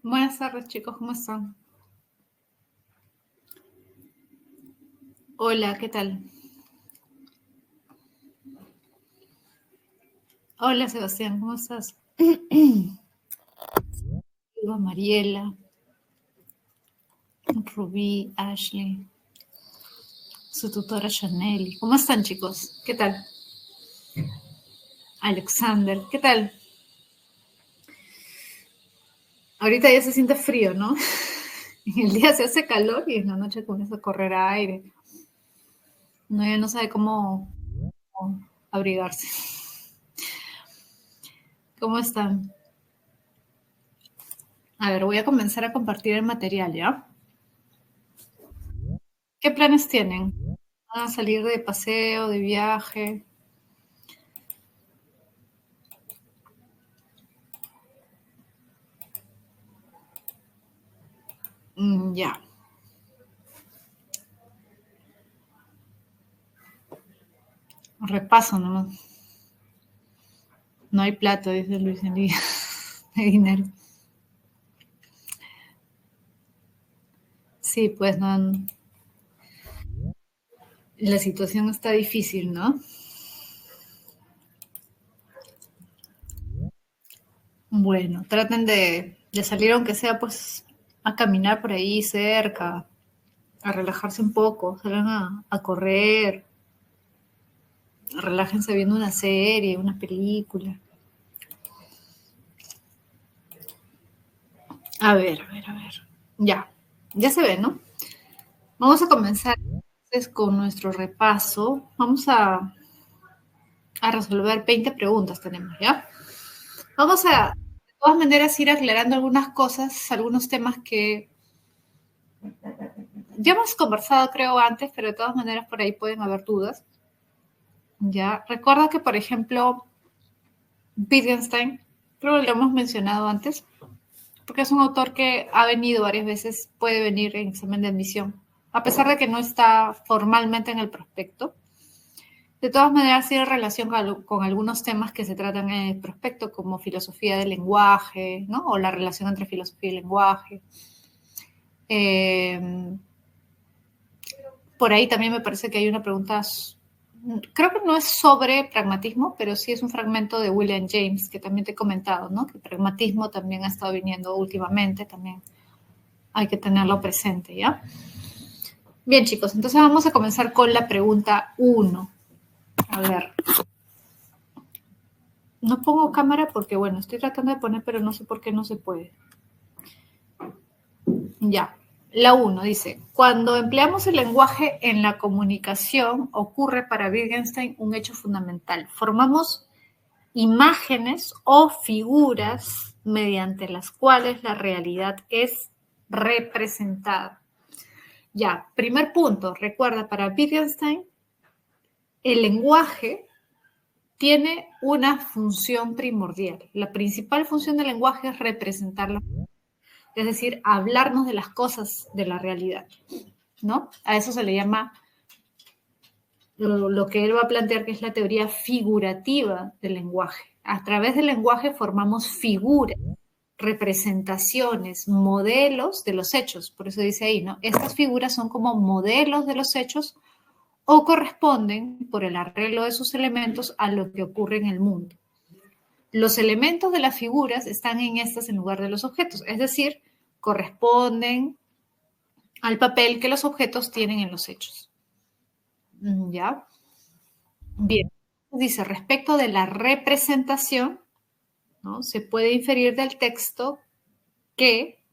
Buenas tardes, chicos, ¿cómo están? Hola, ¿qué tal? Hola, Sebastián, ¿cómo estás? Digo, Mariela, Rubí, Ashley, su tutora Chanel. ¿Cómo están, chicos? ¿Qué tal? Alexander, ¿qué tal? Ahorita ya se siente frío, ¿no? En el día se hace calor y en la noche comienza a correr aire. No, ya no sabe cómo abrigarse. ¿Cómo están? A ver, voy a comenzar a compartir el material, ¿ya? ¿Qué planes tienen? ¿Van a salir de paseo, de viaje? Ya. Repaso nomás. No hay plato, dice Luis Enrique, de dinero. Sí, pues no. La situación está difícil, ¿no? Bueno, traten de salir aunque sea pues a caminar por ahí cerca, a relajarse un poco, salgan a correr, relájense viendo una serie, una película. A ver. Ya se ve, ¿no? Vamos a comenzar entonces con nuestro repaso. Vamos a resolver 20 preguntas tenemos, ¿ya? Vamos a, de todas maneras, ir aclarando algunas cosas, algunos temas que ya hemos conversado, creo, antes, pero de todas maneras por ahí pueden haber dudas. Ya, recuerda que, por ejemplo, Wittgenstein, creo que lo hemos mencionado antes, porque es un autor que ha venido varias veces, puede venir en examen de admisión, a pesar de que no está formalmente en el prospecto. De todas maneras, tiene relación con algunos temas que se tratan en el prospecto, como filosofía del lenguaje, ¿no? O la relación entre filosofía y lenguaje. Eh, por ahí también me parece que hay una pregunta, creo que no es sobre pragmatismo, pero sí es un fragmento de William James, que también te he comentado, ¿no? Que el pragmatismo también ha estado viniendo últimamente, también hay que tenerlo presente, ¿ya? Bien, chicos, entonces vamos a comenzar con la pregunta 1. A ver, no pongo cámara porque, bueno, estoy tratando de poner, pero no sé por qué no se puede. Ya. La 1 dice, cuando empleamos el lenguaje en la comunicación, ocurre para Wittgenstein un hecho fundamental. Formamos imágenes o figuras mediante las cuales la realidad es representada. Ya, primer punto, recuerda, para Wittgenstein, el lenguaje tiene una función primordial. La principal función del lenguaje es representarla, es decir, hablarnos de las cosas de la realidad, ¿no? A eso se le llama lo que él va a plantear que es la teoría figurativa del lenguaje. A través del lenguaje formamos figuras, representaciones, modelos de los hechos. Por eso dice ahí, ¿no? Estas figuras son como modelos de los hechos o corresponden, por el arreglo de sus elementos, a lo que ocurre en el mundo. Los elementos de las figuras están en estas en lugar de los objetos, es decir, corresponden al papel que los objetos tienen en los hechos. ¿Ya? Bien. Dice, respecto de la representación, ¿no? Se puede inferir del texto que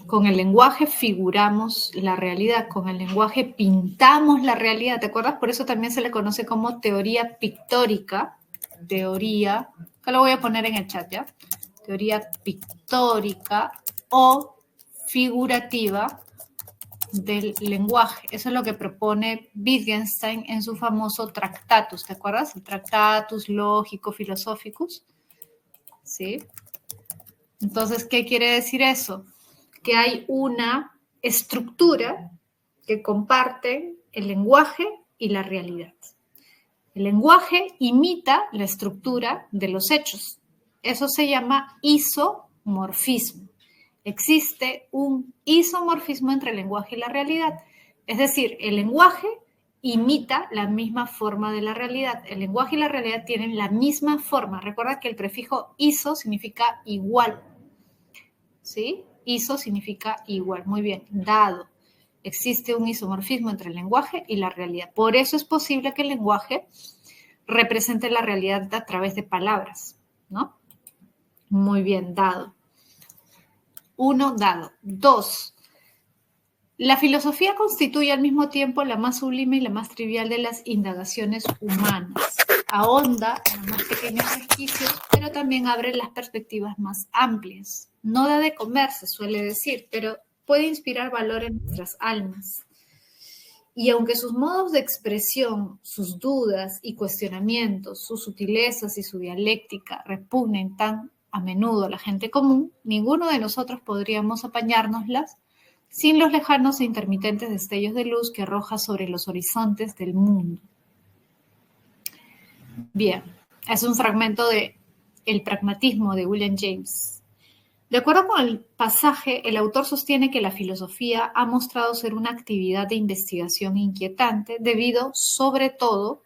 con el lenguaje figuramos la realidad, con el lenguaje pintamos la realidad, ¿te acuerdas? Por eso también se le conoce como teoría pictórica, teoría, acá lo voy a poner en el chat, ¿ya? Teoría pictórica o figurativa del lenguaje. Eso es lo que propone Wittgenstein en su famoso Tractatus, ¿te acuerdas? El Tractatus Lógico-Philosophicus, ¿sí? Entonces, ¿qué quiere decir eso? Que hay una estructura que comparte el lenguaje y la realidad. El lenguaje imita la estructura de los hechos. Eso se llama isomorfismo. Existe un isomorfismo entre el lenguaje y la realidad. Es decir, el lenguaje imita la misma forma de la realidad. El lenguaje y la realidad tienen la misma forma. Recuerda que el prefijo iso significa igual. ¿Sí? Iso significa igual. Muy bien, dado. Existe un isomorfismo entre el lenguaje y la realidad. Por eso es posible que el lenguaje represente la realidad a través de palabras, ¿no? Muy bien, dado. 1, dado. 2. La filosofía constituye al mismo tiempo la más sublime y la más trivial de las indagaciones humanas. Ahonda en los más pequeños resquicios, pero también abre las perspectivas más amplias. No da de comer, se suele decir, pero puede inspirar valor en nuestras almas. Y aunque sus modos de expresión, sus dudas y cuestionamientos, sus sutilezas y su dialéctica repugnen tan a menudo a la gente común, ninguno de nosotros podríamos apañárnoslas sin los lejanos e intermitentes destellos de luz que arroja sobre los horizontes del mundo. Bien, es un fragmento de El pragmatismo de William James. De acuerdo con el pasaje, el autor sostiene que la filosofía ha mostrado ser una actividad de investigación inquietante debido, sobre todo,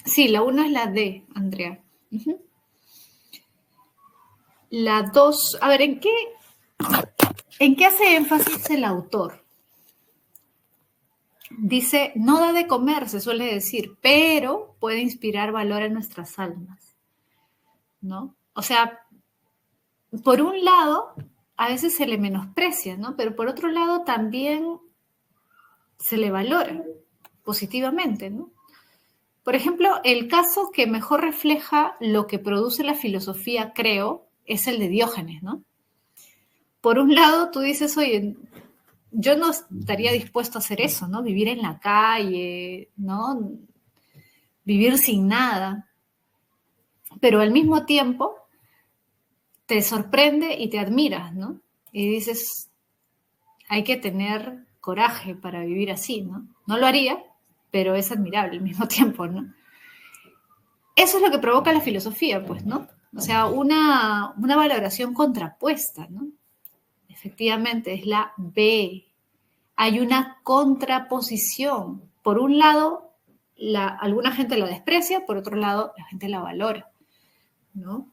sí, la 1 es la D, Andrea. La 2, a ver, ¿en qué hace énfasis el autor? Dice, no da de comer, se suele decir, pero puede inspirar valor en nuestras almas, ¿no? O sea, por un lado, a veces se le menosprecia, ¿no? Pero por otro lado también se le valora positivamente, ¿no? Por ejemplo, el caso que mejor refleja lo que produce la filosofía, creo, es el de Diógenes, ¿no? Por un lado, tú dices, oye, yo no estaría dispuesto a hacer eso, ¿no? Vivir en la calle, ¿no? Vivir sin nada. Pero al mismo tiempo te sorprende y te admiras, ¿no? Y dices, hay que tener coraje para vivir así, ¿no? No lo haría, pero es admirable al mismo tiempo, ¿no? Eso es lo que provoca la filosofía, pues, ¿no? O sea, una valoración contrapuesta, ¿no? Efectivamente, es la B. Hay una contraposición. Por un lado, alguna gente la desprecia, por otro lado, la gente la valora, ¿no?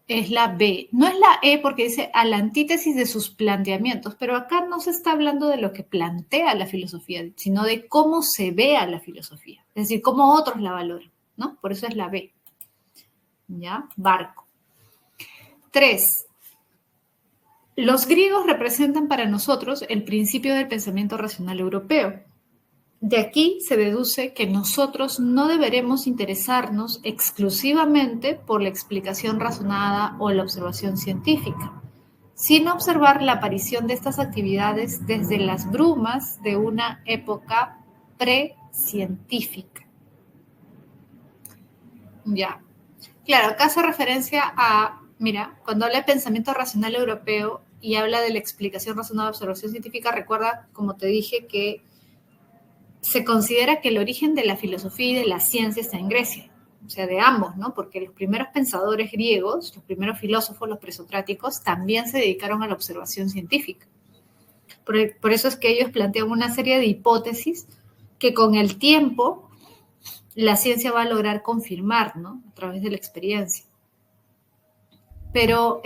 Es la B. No es la E porque dice a la antítesis de sus planteamientos, pero acá no se está hablando de lo que plantea la filosofía, sino de cómo se ve a la filosofía, es decir, cómo otros la valoran, ¿no? Por eso es la B. ¿Ya? Barco. 3. Los griegos representan para nosotros el principio del pensamiento racional europeo. De aquí se deduce que nosotros no deberemos interesarnos exclusivamente por la explicación razonada o la observación científica, sino observar la aparición de estas actividades desde las brumas de una época precientífica. Ya. Claro, acá hace referencia a, mira, cuando habla de pensamiento racional europeo y habla de la explicación razonada de observación científica, recuerda, como te dije, que se considera que el origen de la filosofía y de la ciencia está en Grecia, o sea, de ambos, ¿no? Porque los primeros pensadores griegos, los primeros filósofos, los presocráticos, también se dedicaron a la observación científica. Por eso es que ellos plantean una serie de hipótesis que con el tiempo la ciencia va a lograr confirmar, ¿no? A través de la experiencia. Pero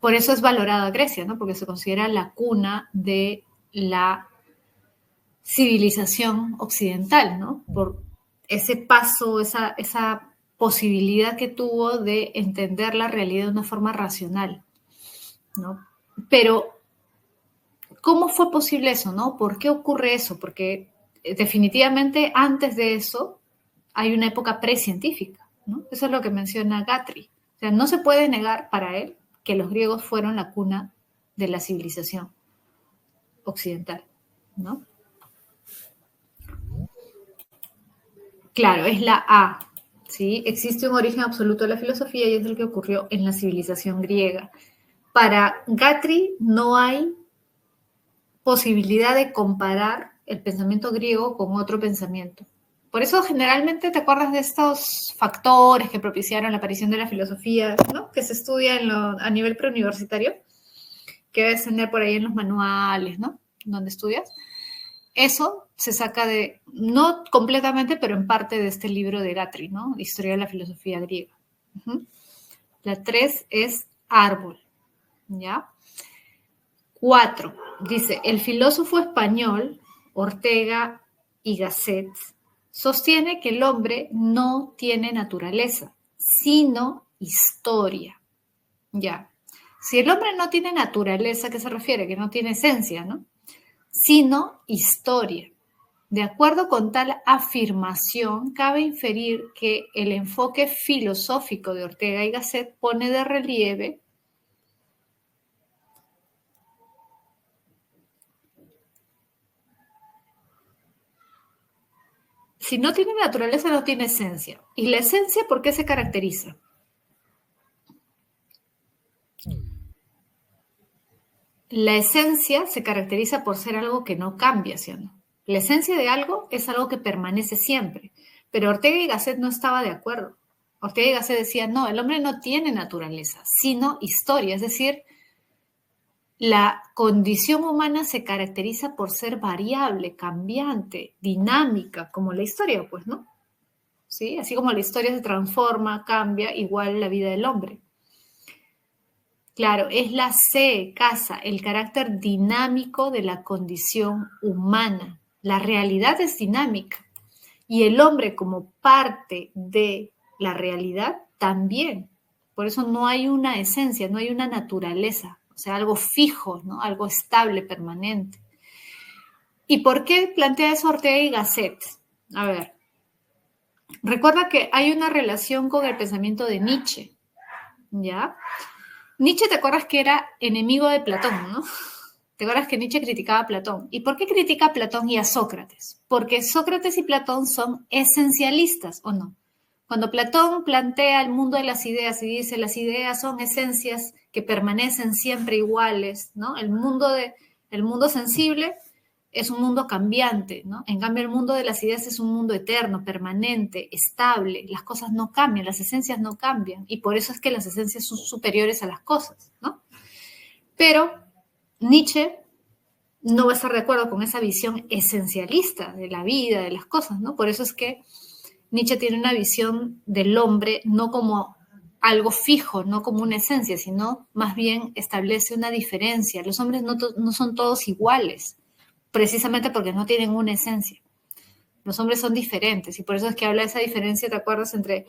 por eso es valorada Grecia, ¿no? Porque se considera la cuna de la civilización occidental, ¿no? Por ese paso, esa posibilidad que tuvo de entender la realidad de una forma racional, ¿no? Pero, ¿cómo fue posible eso, no? ¿Por qué ocurre eso? Porque definitivamente antes de eso hay una época precientífica, ¿no? Eso es lo que menciona Guthrie. O sea, no se puede negar para él que los griegos fueron la cuna de la civilización occidental, ¿no? Claro, es la A, ¿sí? Existe un origen absoluto de la filosofía y es el que ocurrió en la civilización griega. Para Guthrie no hay posibilidad de comparar el pensamiento griego con otro pensamiento. Por eso generalmente te acuerdas de estos factores que propiciaron la aparición de la filosofía, ¿no? Que se estudia a nivel preuniversitario, que debes tener por ahí en los manuales, ¿no? Donde estudias. Eso se saca de, no completamente, pero en parte de este libro de Guthrie, ¿no? Historia de la filosofía griega. La 3 es árbol, ¿ya? 4, dice, el filósofo español Ortega y Gasset sostiene que el hombre no tiene naturaleza, sino historia. Ya. Si el hombre no tiene naturaleza, ¿a qué se refiere? Que no tiene esencia, ¿no? Sino historia. De acuerdo con tal afirmación, cabe inferir que el enfoque filosófico de Ortega y Gasset pone de relieve si no tiene naturaleza, no tiene esencia. ¿Y la esencia por qué se caracteriza? La esencia se caracteriza por ser algo que no cambia, ¿sí o no? La esencia de algo es algo que permanece siempre. Pero Ortega y Gasset no estaba de acuerdo. Ortega y Gasset decía, no, el hombre no tiene naturaleza, sino historia. Es decir, la condición humana se caracteriza por ser variable, cambiante, dinámica, como la historia, pues, ¿no? ¿Sí? Así como la historia se transforma, cambia, igual la vida del hombre. Claro, es la C, casa, el carácter dinámico de la condición humana. La realidad es dinámica y el hombre como parte de la realidad también. Por eso no hay una esencia, no hay una naturaleza, o sea, algo fijo, ¿no? Algo estable, permanente. ¿Y por qué plantea eso Ortega y Gasset? A ver, recuerda que hay una relación con el pensamiento de Nietzsche, ¿ya? Nietzsche, ¿te acuerdas que era enemigo de Platón, no? ¿Te acuerdas que Nietzsche criticaba a Platón? ¿Y por qué critica a Platón y a Sócrates? Porque Sócrates y Platón son esencialistas, ¿o no? Cuando Platón plantea el mundo de las ideas y dice las ideas son esencias que permanecen siempre iguales, ¿no? El mundo sensible es un mundo cambiante, ¿no? En cambio, el mundo de las ideas es un mundo eterno, permanente, estable. Las cosas no cambian, las esencias no cambian. Y por eso es que las esencias son superiores a las cosas, ¿no? Pero Nietzsche no va a estar de acuerdo con esa visión esencialista de la vida, de las cosas, ¿no? Por eso es que Nietzsche tiene una visión del hombre no como algo fijo, no como una esencia, sino más bien establece una diferencia. Los hombres no son todos iguales, precisamente porque no tienen una esencia. Los hombres son diferentes y por eso es que habla de esa diferencia, ¿te acuerdas? Entre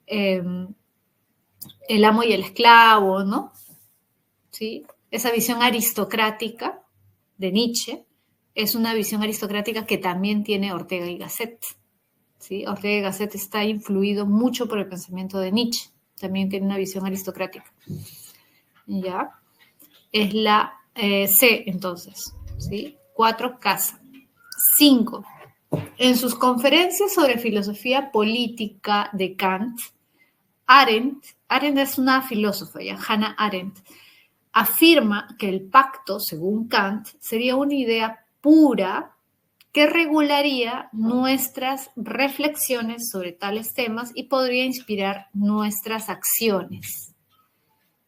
el amo y el esclavo, ¿no? ¿Sí? Esa visión aristocrática de Nietzsche es una visión aristocrática que también tiene Ortega y Gasset. ¿Sí? Ortega y Gasset está influido mucho por el pensamiento de Nietzsche. También tiene una visión aristocrática. ¿Ya? Es la C, entonces. ¿Sí? 4, casa. 5. En sus conferencias sobre filosofía política de Kant, Arendt es una filósofa, ya, Hannah Arendt, afirma que el pacto, según Kant, sería una idea pura que regularía nuestras reflexiones sobre tales temas y podría inspirar nuestras acciones.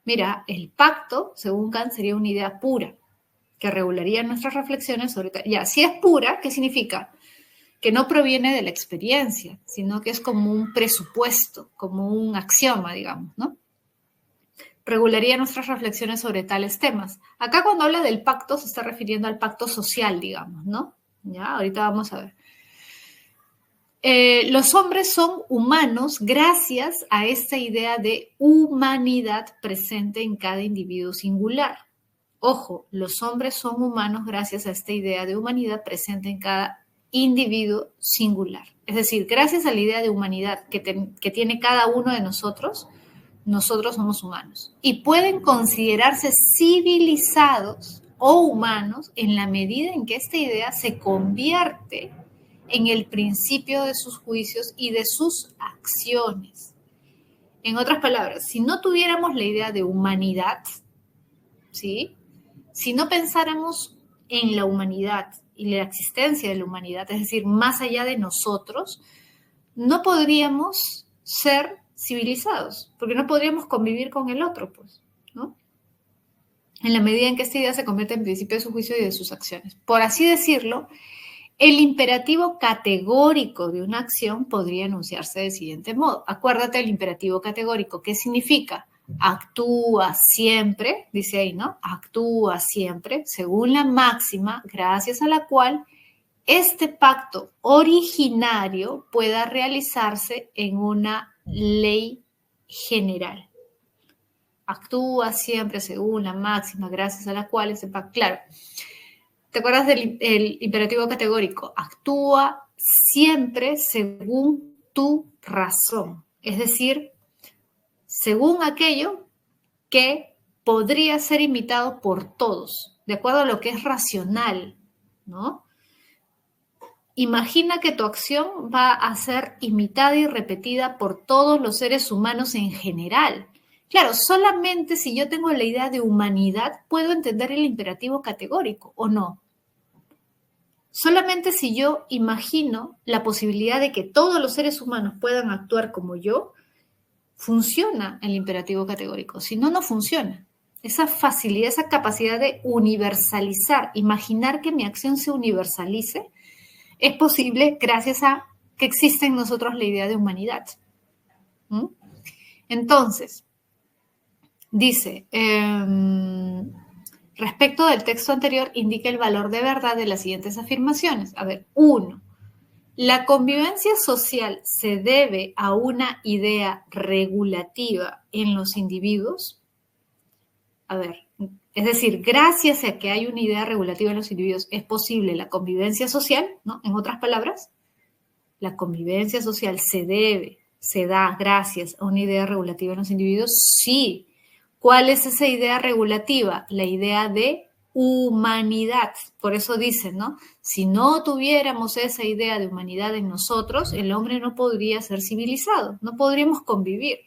Mira, el pacto, según Kant, sería una idea pura que regularía nuestras reflexiones sobre tales. Ya, si es pura, ¿qué significa? Que no proviene de la experiencia, sino que es como un presupuesto, como un axioma, digamos, ¿no? Regularía nuestras reflexiones sobre tales temas. Acá cuando habla del pacto se está refiriendo al pacto social, digamos, ¿no? Ya, ahorita vamos a ver. Los hombres son humanos gracias a esta idea de humanidad presente en cada individuo singular. Ojo, los hombres son humanos gracias a esta idea de humanidad presente en cada individuo singular. Es decir, gracias a la idea de humanidad que tiene cada uno de nosotros somos humanos. Y pueden considerarse civilizados o humanos en la medida en que esta idea se convierte en el principio de sus juicios y de sus acciones. En otras palabras, si no tuviéramos la idea de humanidad, ¿sí? Si no pensáramos en la humanidad y la existencia de la humanidad, es decir, más allá de nosotros, no podríamos ser civilizados, porque no podríamos convivir con el otro, pues, ¿no? En la medida en que esta idea se convierte en principio de su juicio y de sus acciones. Por así decirlo, el imperativo categórico de una acción podría enunciarse del siguiente modo. Acuérdate del imperativo categórico. ¿Qué significa? Actúa siempre, dice ahí, ¿no? Actúa siempre según la máxima gracias a la cual este pacto originario pueda realizarse en una ley general. Actúa siempre según la máxima gracias a la cual este pacto, claro. ¿Te acuerdas del imperativo categórico? Actúa siempre según tu razón, es decir, según aquello que podría ser imitado por todos, de acuerdo a lo que es racional, ¿no? Imagina que tu acción va a ser imitada y repetida por todos los seres humanos en general. Claro, solamente si yo tengo la idea de humanidad puedo entender el imperativo categórico, ¿o no? Solamente si yo imagino la posibilidad de que todos los seres humanos puedan actuar como yo, funciona el imperativo categórico. Si no, no funciona. Esa facilidad, esa capacidad de universalizar, imaginar que mi acción se universalice, es posible gracias a que existe en nosotros la idea de humanidad. ¿Mm? Entonces, dice, respecto del texto anterior, indica el valor de verdad de las siguientes afirmaciones. A ver, 1. La convivencia social se debe a una idea regulativa en los individuos. A ver, es decir, gracias a que hay una idea regulativa en los individuos, es posible la convivencia social, ¿no? En otras palabras, la convivencia social se da gracias a una idea regulativa en los individuos. Sí. ¿Cuál es esa idea regulativa? La idea de humanidad. Por eso dicen, ¿no? Si no tuviéramos esa idea de humanidad en nosotros, el hombre no podría ser civilizado, no podríamos convivir.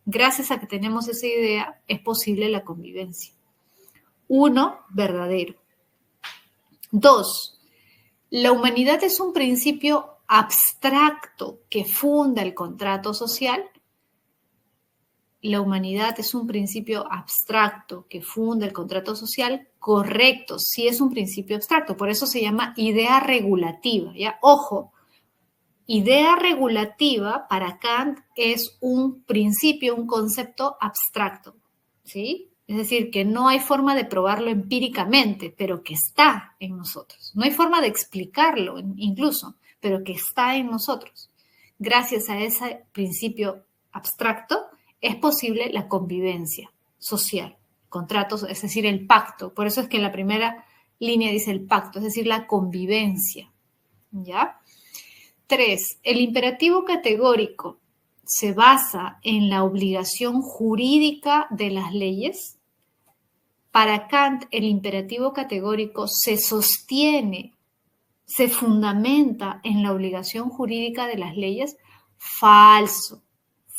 Gracias a que tenemos esa idea, es posible la convivencia. 1, verdadero. 2, la humanidad es un principio abstracto que funda el contrato social. La humanidad es un principio abstracto que funda el contrato social, correcto, sí es un principio abstracto, por eso se llama idea regulativa, ¿ya? Ojo, idea regulativa para Kant es un principio, un concepto abstracto, ¿sí? Es decir, que no hay forma de probarlo empíricamente, pero que está en nosotros. No hay forma de explicarlo incluso, pero que está en nosotros. Gracias a ese principio abstracto, es posible la convivencia social, contratos, es decir, el pacto. Por eso es que en la primera línea dice el pacto, es decir, la convivencia. ¿Ya? 3. El imperativo categórico se basa en la obligación jurídica de las leyes. Para Kant, el imperativo categórico se sostiene, se fundamenta en la obligación jurídica de las leyes. Falso,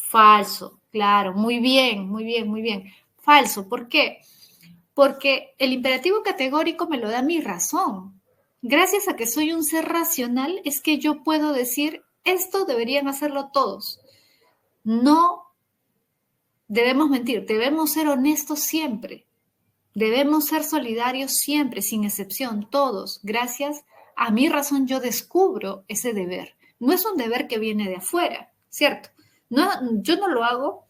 falso. Claro, muy bien, muy bien, muy bien. Falso, ¿por qué? Porque el imperativo categórico me lo da mi razón. Gracias a que soy un ser racional es que yo puedo decir, esto deberían hacerlo todos. No debemos mentir, debemos ser honestos siempre. Debemos ser solidarios siempre, sin excepción, todos. Gracias a mi razón yo descubro ese deber. No es un deber que viene de afuera, ¿cierto? No, yo no lo hago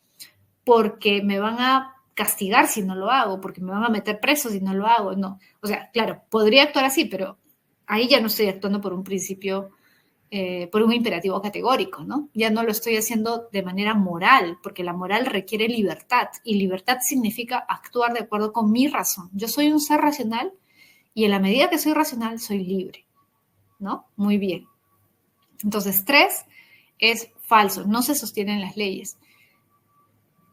porque me van a castigar si no lo hago, porque me van a meter preso si no lo hago, no. O sea, claro, podría actuar así, pero ahí ya no estoy actuando por un principio, por un imperativo categórico, ¿no? Ya no lo estoy haciendo de manera moral, porque la moral requiere libertad, y libertad significa actuar de acuerdo con mi razón. Yo soy un ser racional, y en la medida que soy racional, soy libre, ¿no? Muy bien. Entonces, 3 es falso, no se sostienen las leyes.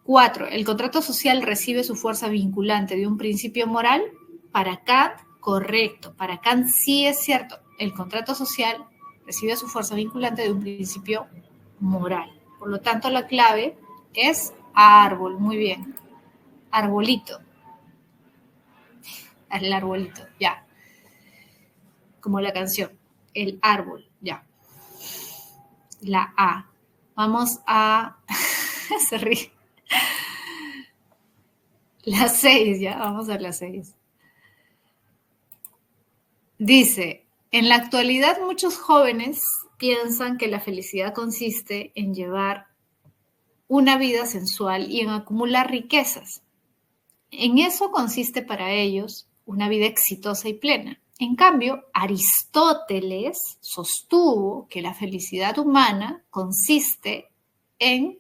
4. El contrato social recibe su fuerza vinculante de un principio moral. Para Kant, correcto. Para Kant sí es cierto. El contrato social recibe su fuerza vinculante de un principio moral. Por lo tanto, la clave es árbol. Muy bien. Arbolito. El arbolito, ya. Como la canción. El árbol, ya. La A. Vamos a... Se ríe. La 6, ya. Vamos a la 6. Dice, en la actualidad muchos jóvenes piensan que la felicidad consiste en llevar una vida sensual y en acumular riquezas. En eso consiste para ellos una vida exitosa y plena. En cambio, Aristóteles sostuvo que la felicidad humana consiste en...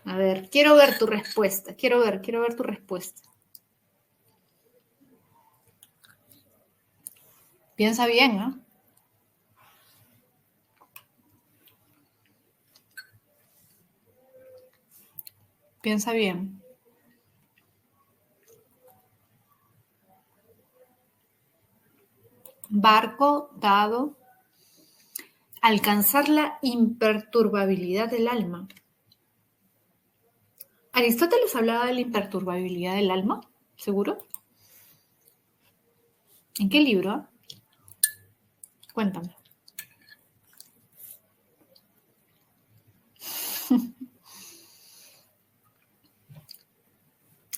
A ver, quiero ver tu respuesta. Quiero ver tu respuesta. Piensa bien, ¿no? Piensa bien. Barco, dado, alcanzar la imperturbabilidad del alma. ¿Aristóteles hablaba de la imperturbabilidad del alma? ¿Seguro? ¿En qué libro? Cuéntame.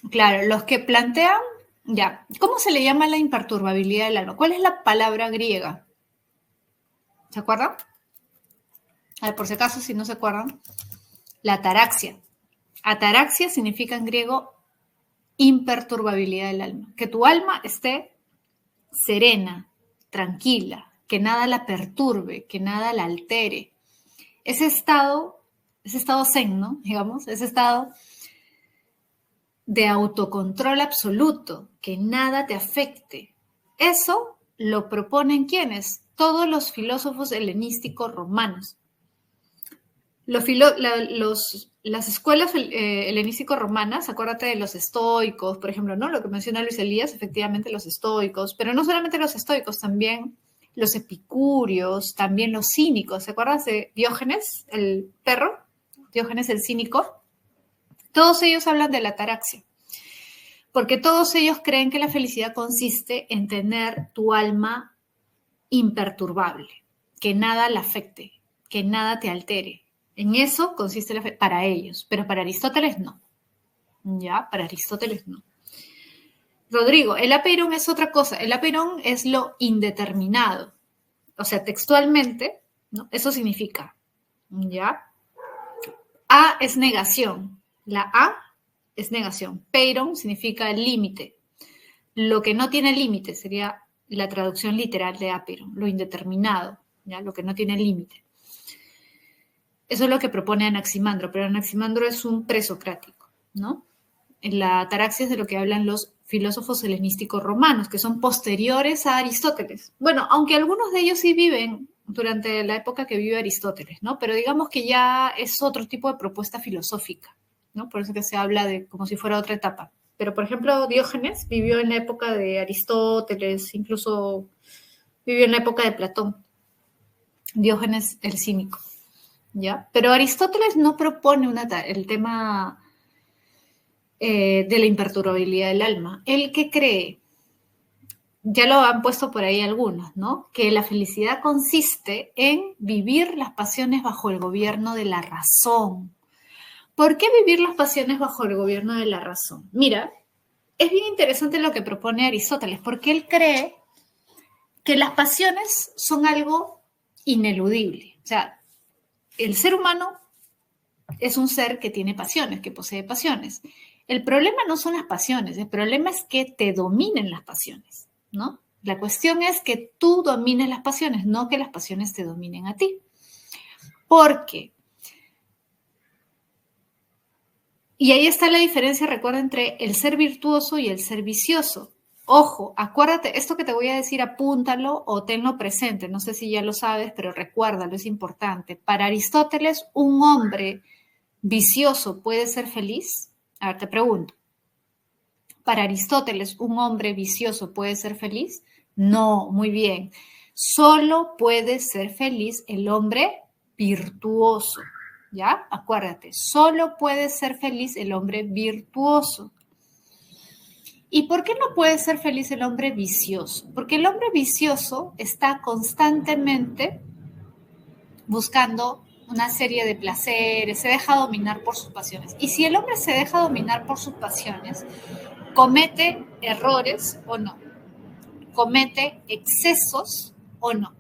Claro, los que plantean, ya, ¿cómo se le llama la imperturbabilidad del alma? ¿Cuál es la palabra griega? ¿Se acuerdan? A ver, por si acaso, si no se acuerdan, la ataraxia. Ataraxia significa en griego imperturbabilidad del alma. Que tu alma esté serena, tranquila, que nada la perturbe, que nada la altere. Ese estado zen, ¿no? Digamos, ese estado de autocontrol absoluto, que nada te afecte. Eso lo proponen ¿quiénes? Todos los filósofos helenísticos romanos. Las escuelas helenísticos romanas, acuérdate de los estoicos, por ejemplo, ¿no? Lo que menciona Luis Elías, efectivamente los estoicos, pero no solamente los estoicos, también los epicúreos, también los cínicos. ¿Se acuerdas de Diógenes, el perro? Diógenes el cínico. Todos ellos hablan de la ataraxia, porque todos ellos creen que la felicidad consiste en tener tu alma imperturbable, que nada la afecte, que nada te altere. En eso consiste la felicidad para ellos, pero para Aristóteles no. ¿Ya? Para Aristóteles no. Rodrigo, el apeirón es otra cosa. El apeirón es lo indeterminado. O sea, textualmente, ¿no? Eso significa, ¿ya? A es negación. La A es negación. Peiron significa límite. Lo que no tiene límite sería la traducción literal de apeiron, lo indeterminado, ¿ya? Lo que no tiene límite. Eso es lo que propone Anaximandro, pero Anaximandro es un presocrático, ¿no? En la ataraxia es de lo que hablan los filósofos helenísticos romanos, que son posteriores a Aristóteles. Bueno, aunque algunos de ellos sí viven durante la época que vive Aristóteles, ¿no? Pero digamos que ya es otro tipo de propuesta filosófica, ¿no? Por eso que se habla de como si fuera otra etapa. Pero, por ejemplo, Diógenes vivió en la época de Aristóteles, incluso vivió en la época de Platón. Diógenes el cínico, ¿ya? Pero Aristóteles no propone el tema de la imperturbabilidad del alma. Él que cree, ya lo han puesto por ahí algunos, ¿no? Que la felicidad consiste en vivir las pasiones bajo el gobierno de la razón. ¿Por qué vivir las pasiones bajo el gobierno de la razón? Mira, es bien interesante lo que propone Aristóteles, porque él cree que las pasiones son algo ineludible. O sea, el ser humano es un ser que tiene pasiones, que posee pasiones. El problema no son las pasiones, el problema es que te dominen las pasiones, ¿no? La cuestión es que tú domines las pasiones, no que las pasiones te dominen a ti. Porque, y ahí está la diferencia, recuerda, entre el ser virtuoso y el ser vicioso. Ojo, acuérdate, esto que te voy a decir, apúntalo o tenlo presente. No sé si ya lo sabes, pero recuérdalo, es importante. Para Aristóteles, un hombre vicioso puede ser feliz. A ver, te pregunto. ¿Para Aristóteles un hombre vicioso puede ser feliz? No, muy bien. Solo puede ser feliz el hombre virtuoso, ¿ya? Acuérdate, solo puede ser feliz el hombre virtuoso. ¿Y por qué no puede ser feliz el hombre vicioso? Porque el hombre vicioso está constantemente buscando una serie de placeres, se deja dominar por sus pasiones. Y si el hombre se deja dominar por sus pasiones, comete errores o no, comete excesos o no.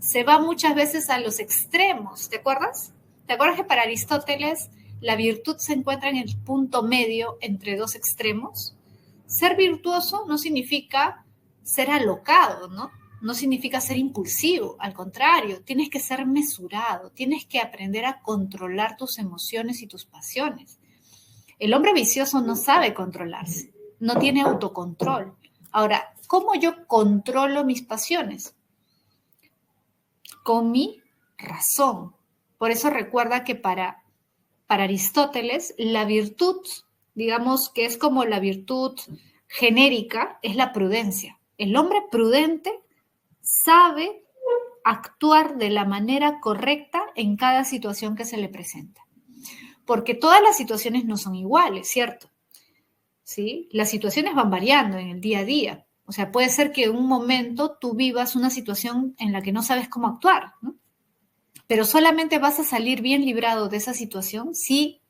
Se va muchas veces a los extremos, ¿te acuerdas? ¿Te acuerdas que para Aristóteles la virtud se encuentra en el punto medio entre dos extremos? Ser virtuoso no significa ser alocado, ¿no? No significa ser impulsivo, al contrario, tienes que ser mesurado, tienes que aprender a controlar tus emociones y tus pasiones. El hombre vicioso no sabe controlarse, no tiene autocontrol. Ahora, ¿cómo yo controlo mis pasiones? Con mi razón. Por eso recuerda que para Aristóteles la virtud, digamos que es como la virtud genérica, es la prudencia. El hombre prudente sabe actuar de la manera correcta en cada situación que se le presenta. Porque todas las situaciones no son iguales, ¿cierto? ¿Sí? Las situaciones van variando en el día a día. O sea, puede ser que en un momento tú vivas una situación en la que no sabes cómo actuar, ¿no? Pero solamente vas a salir bien librado de esa situación si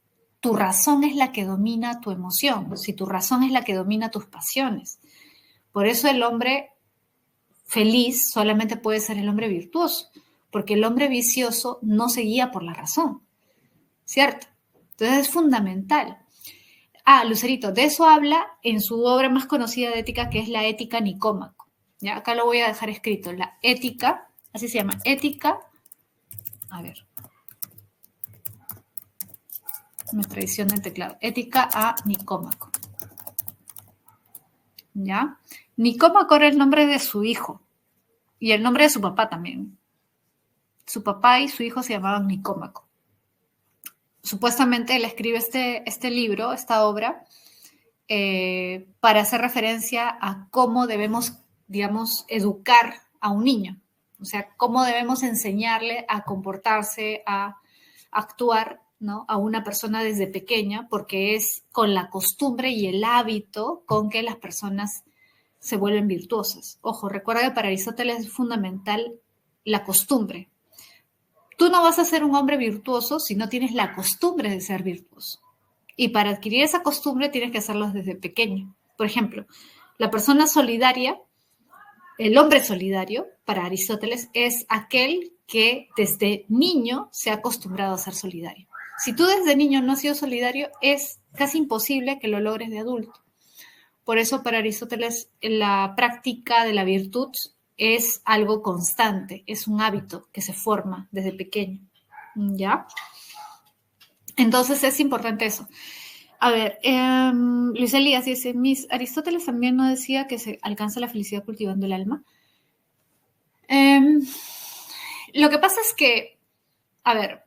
tu razón es la que domina tu emoción, si tu razón es la que domina tus pasiones. Por eso el hombre feliz solamente puede ser el hombre virtuoso, porque el hombre vicioso no se guía por la razón, ¿cierto? Entonces es fundamental. Lucerito, de eso habla en su obra más conocida de ética, que es la Ética Nicómaco. ¿Ya? Acá lo voy a dejar escrito, la ética, así se llama, ética, a ver, nuestra edición del teclado, ética a Nicómaco. ¿Ya? Nicómaco era el nombre de su hijo y el nombre de su papá también. Su papá y su hijo se llamaban Nicómaco. Supuestamente él escribe este libro, esta obra, para hacer referencia a cómo debemos, digamos, educar a un niño. O sea, cómo debemos enseñarle a comportarse, a actuar, ¿no? A una persona desde pequeña, porque es con la costumbre y el hábito con que las personas se vuelven virtuosas. Ojo, recuerda que para Aristóteles es fundamental la costumbre. Tú no vas a ser un hombre virtuoso si no tienes la costumbre de ser virtuoso. Y para adquirir esa costumbre tienes que hacerlo desde pequeño. Por ejemplo, la persona solidaria, el hombre solidario, para Aristóteles, es aquel que desde niño se ha acostumbrado a ser solidario. Si tú desde niño no has sido solidario, es casi imposible que lo logres de adulto. Por eso para Aristóteles la práctica de la virtud es algo constante, es un hábito que se forma desde pequeño, ¿ya? Entonces es importante eso. A ver, Luis Elías dice, Aristóteles también no decía que se alcanza la felicidad cultivando el alma. Lo que pasa es que, a ver,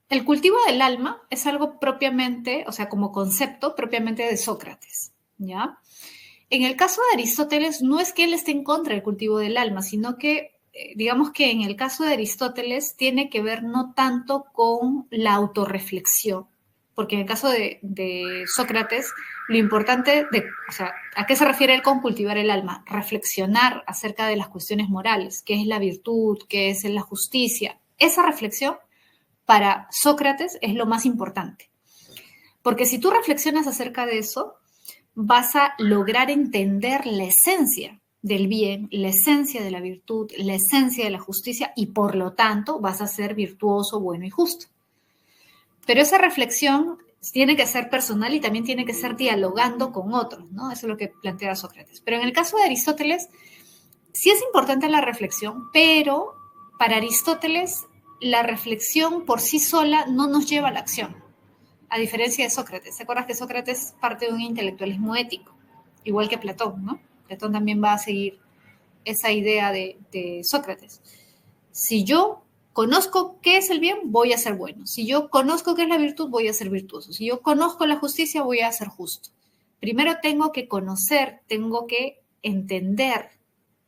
el cultivo del alma es algo propiamente, o sea, como concepto propiamente de Sócrates, ¿ya? En el caso de Aristóteles, no es que él esté en contra del cultivo del alma, sino que, digamos que en el caso de Aristóteles tiene que ver no tanto con la autorreflexión, porque en el caso de Sócrates, lo importante, o sea, ¿a qué se refiere él con cultivar el alma? Reflexionar acerca de las cuestiones morales, qué es la virtud, qué es la justicia. Esa reflexión para Sócrates es lo más importante, porque si tú reflexionas acerca de eso, vas a lograr entender la esencia del bien, la esencia de la virtud, la esencia de la justicia y por lo tanto vas a ser virtuoso, bueno y justo. Pero esa reflexión tiene que ser personal y también tiene que ser dialogando con otros, ¿no? Eso es lo que plantea Sócrates. Pero en el caso de Aristóteles, sí es importante la reflexión, pero para Aristóteles la reflexión por sí sola no nos lleva a la acción. A diferencia de Sócrates. ¿Te acuerdas que Sócrates parte de un intelectualismo ético? Igual que Platón, ¿no? Platón también va a seguir esa idea de Sócrates. Si yo conozco qué es el bien, voy a ser bueno. Si yo conozco qué es la virtud, voy a ser virtuoso. Si yo conozco la justicia, voy a ser justo. Primero tengo que conocer, tengo que entender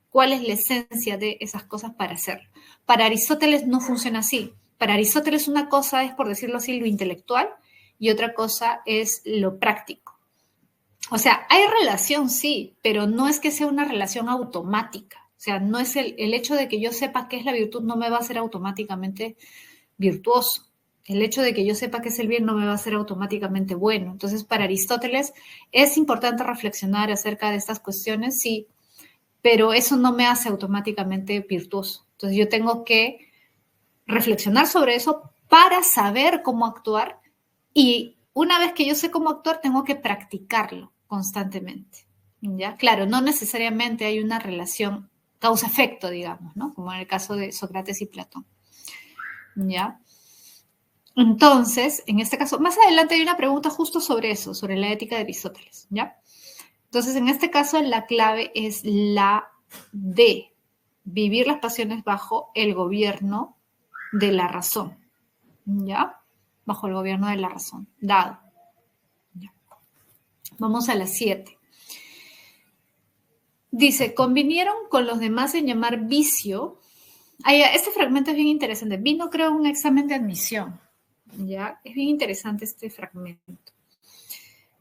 cuál es la esencia de esas cosas para hacerlo. Para Aristóteles no funciona así. Para Aristóteles una cosa es, por decirlo así, lo intelectual y otra cosa es lo práctico. O sea, hay relación, sí, pero no es que sea una relación automática. O sea, no es el hecho de que yo sepa qué es la virtud no me va a hacer automáticamente virtuoso. El hecho de que yo sepa qué es el bien no me va a hacer automáticamente bueno. Entonces, para Aristóteles es importante reflexionar acerca de estas cuestiones, sí, pero eso no me hace automáticamente virtuoso. Entonces, yo tengo que reflexionar sobre eso para saber cómo actuar y una vez que yo sé cómo actuar, tengo que practicarlo constantemente. ¿Ya? Claro, no necesariamente hay una relación causa-efecto, digamos, ¿no? Como en el caso de Sócrates y Platón. ¿Ya? Entonces, en este caso, más adelante hay una pregunta justo sobre eso, sobre la ética de Aristóteles, ¿ya? Entonces, en este caso, la clave es la D, vivir las pasiones bajo el gobierno de la razón, ¿ya? Bajo el gobierno de la razón, dado. ¿Ya? Vamos a la 7. Dice, convinieron con los demás en llamar vicio. Este fragmento es bien interesante. Vino, creo, un examen de admisión. ¿Ya? Es bien interesante este fragmento.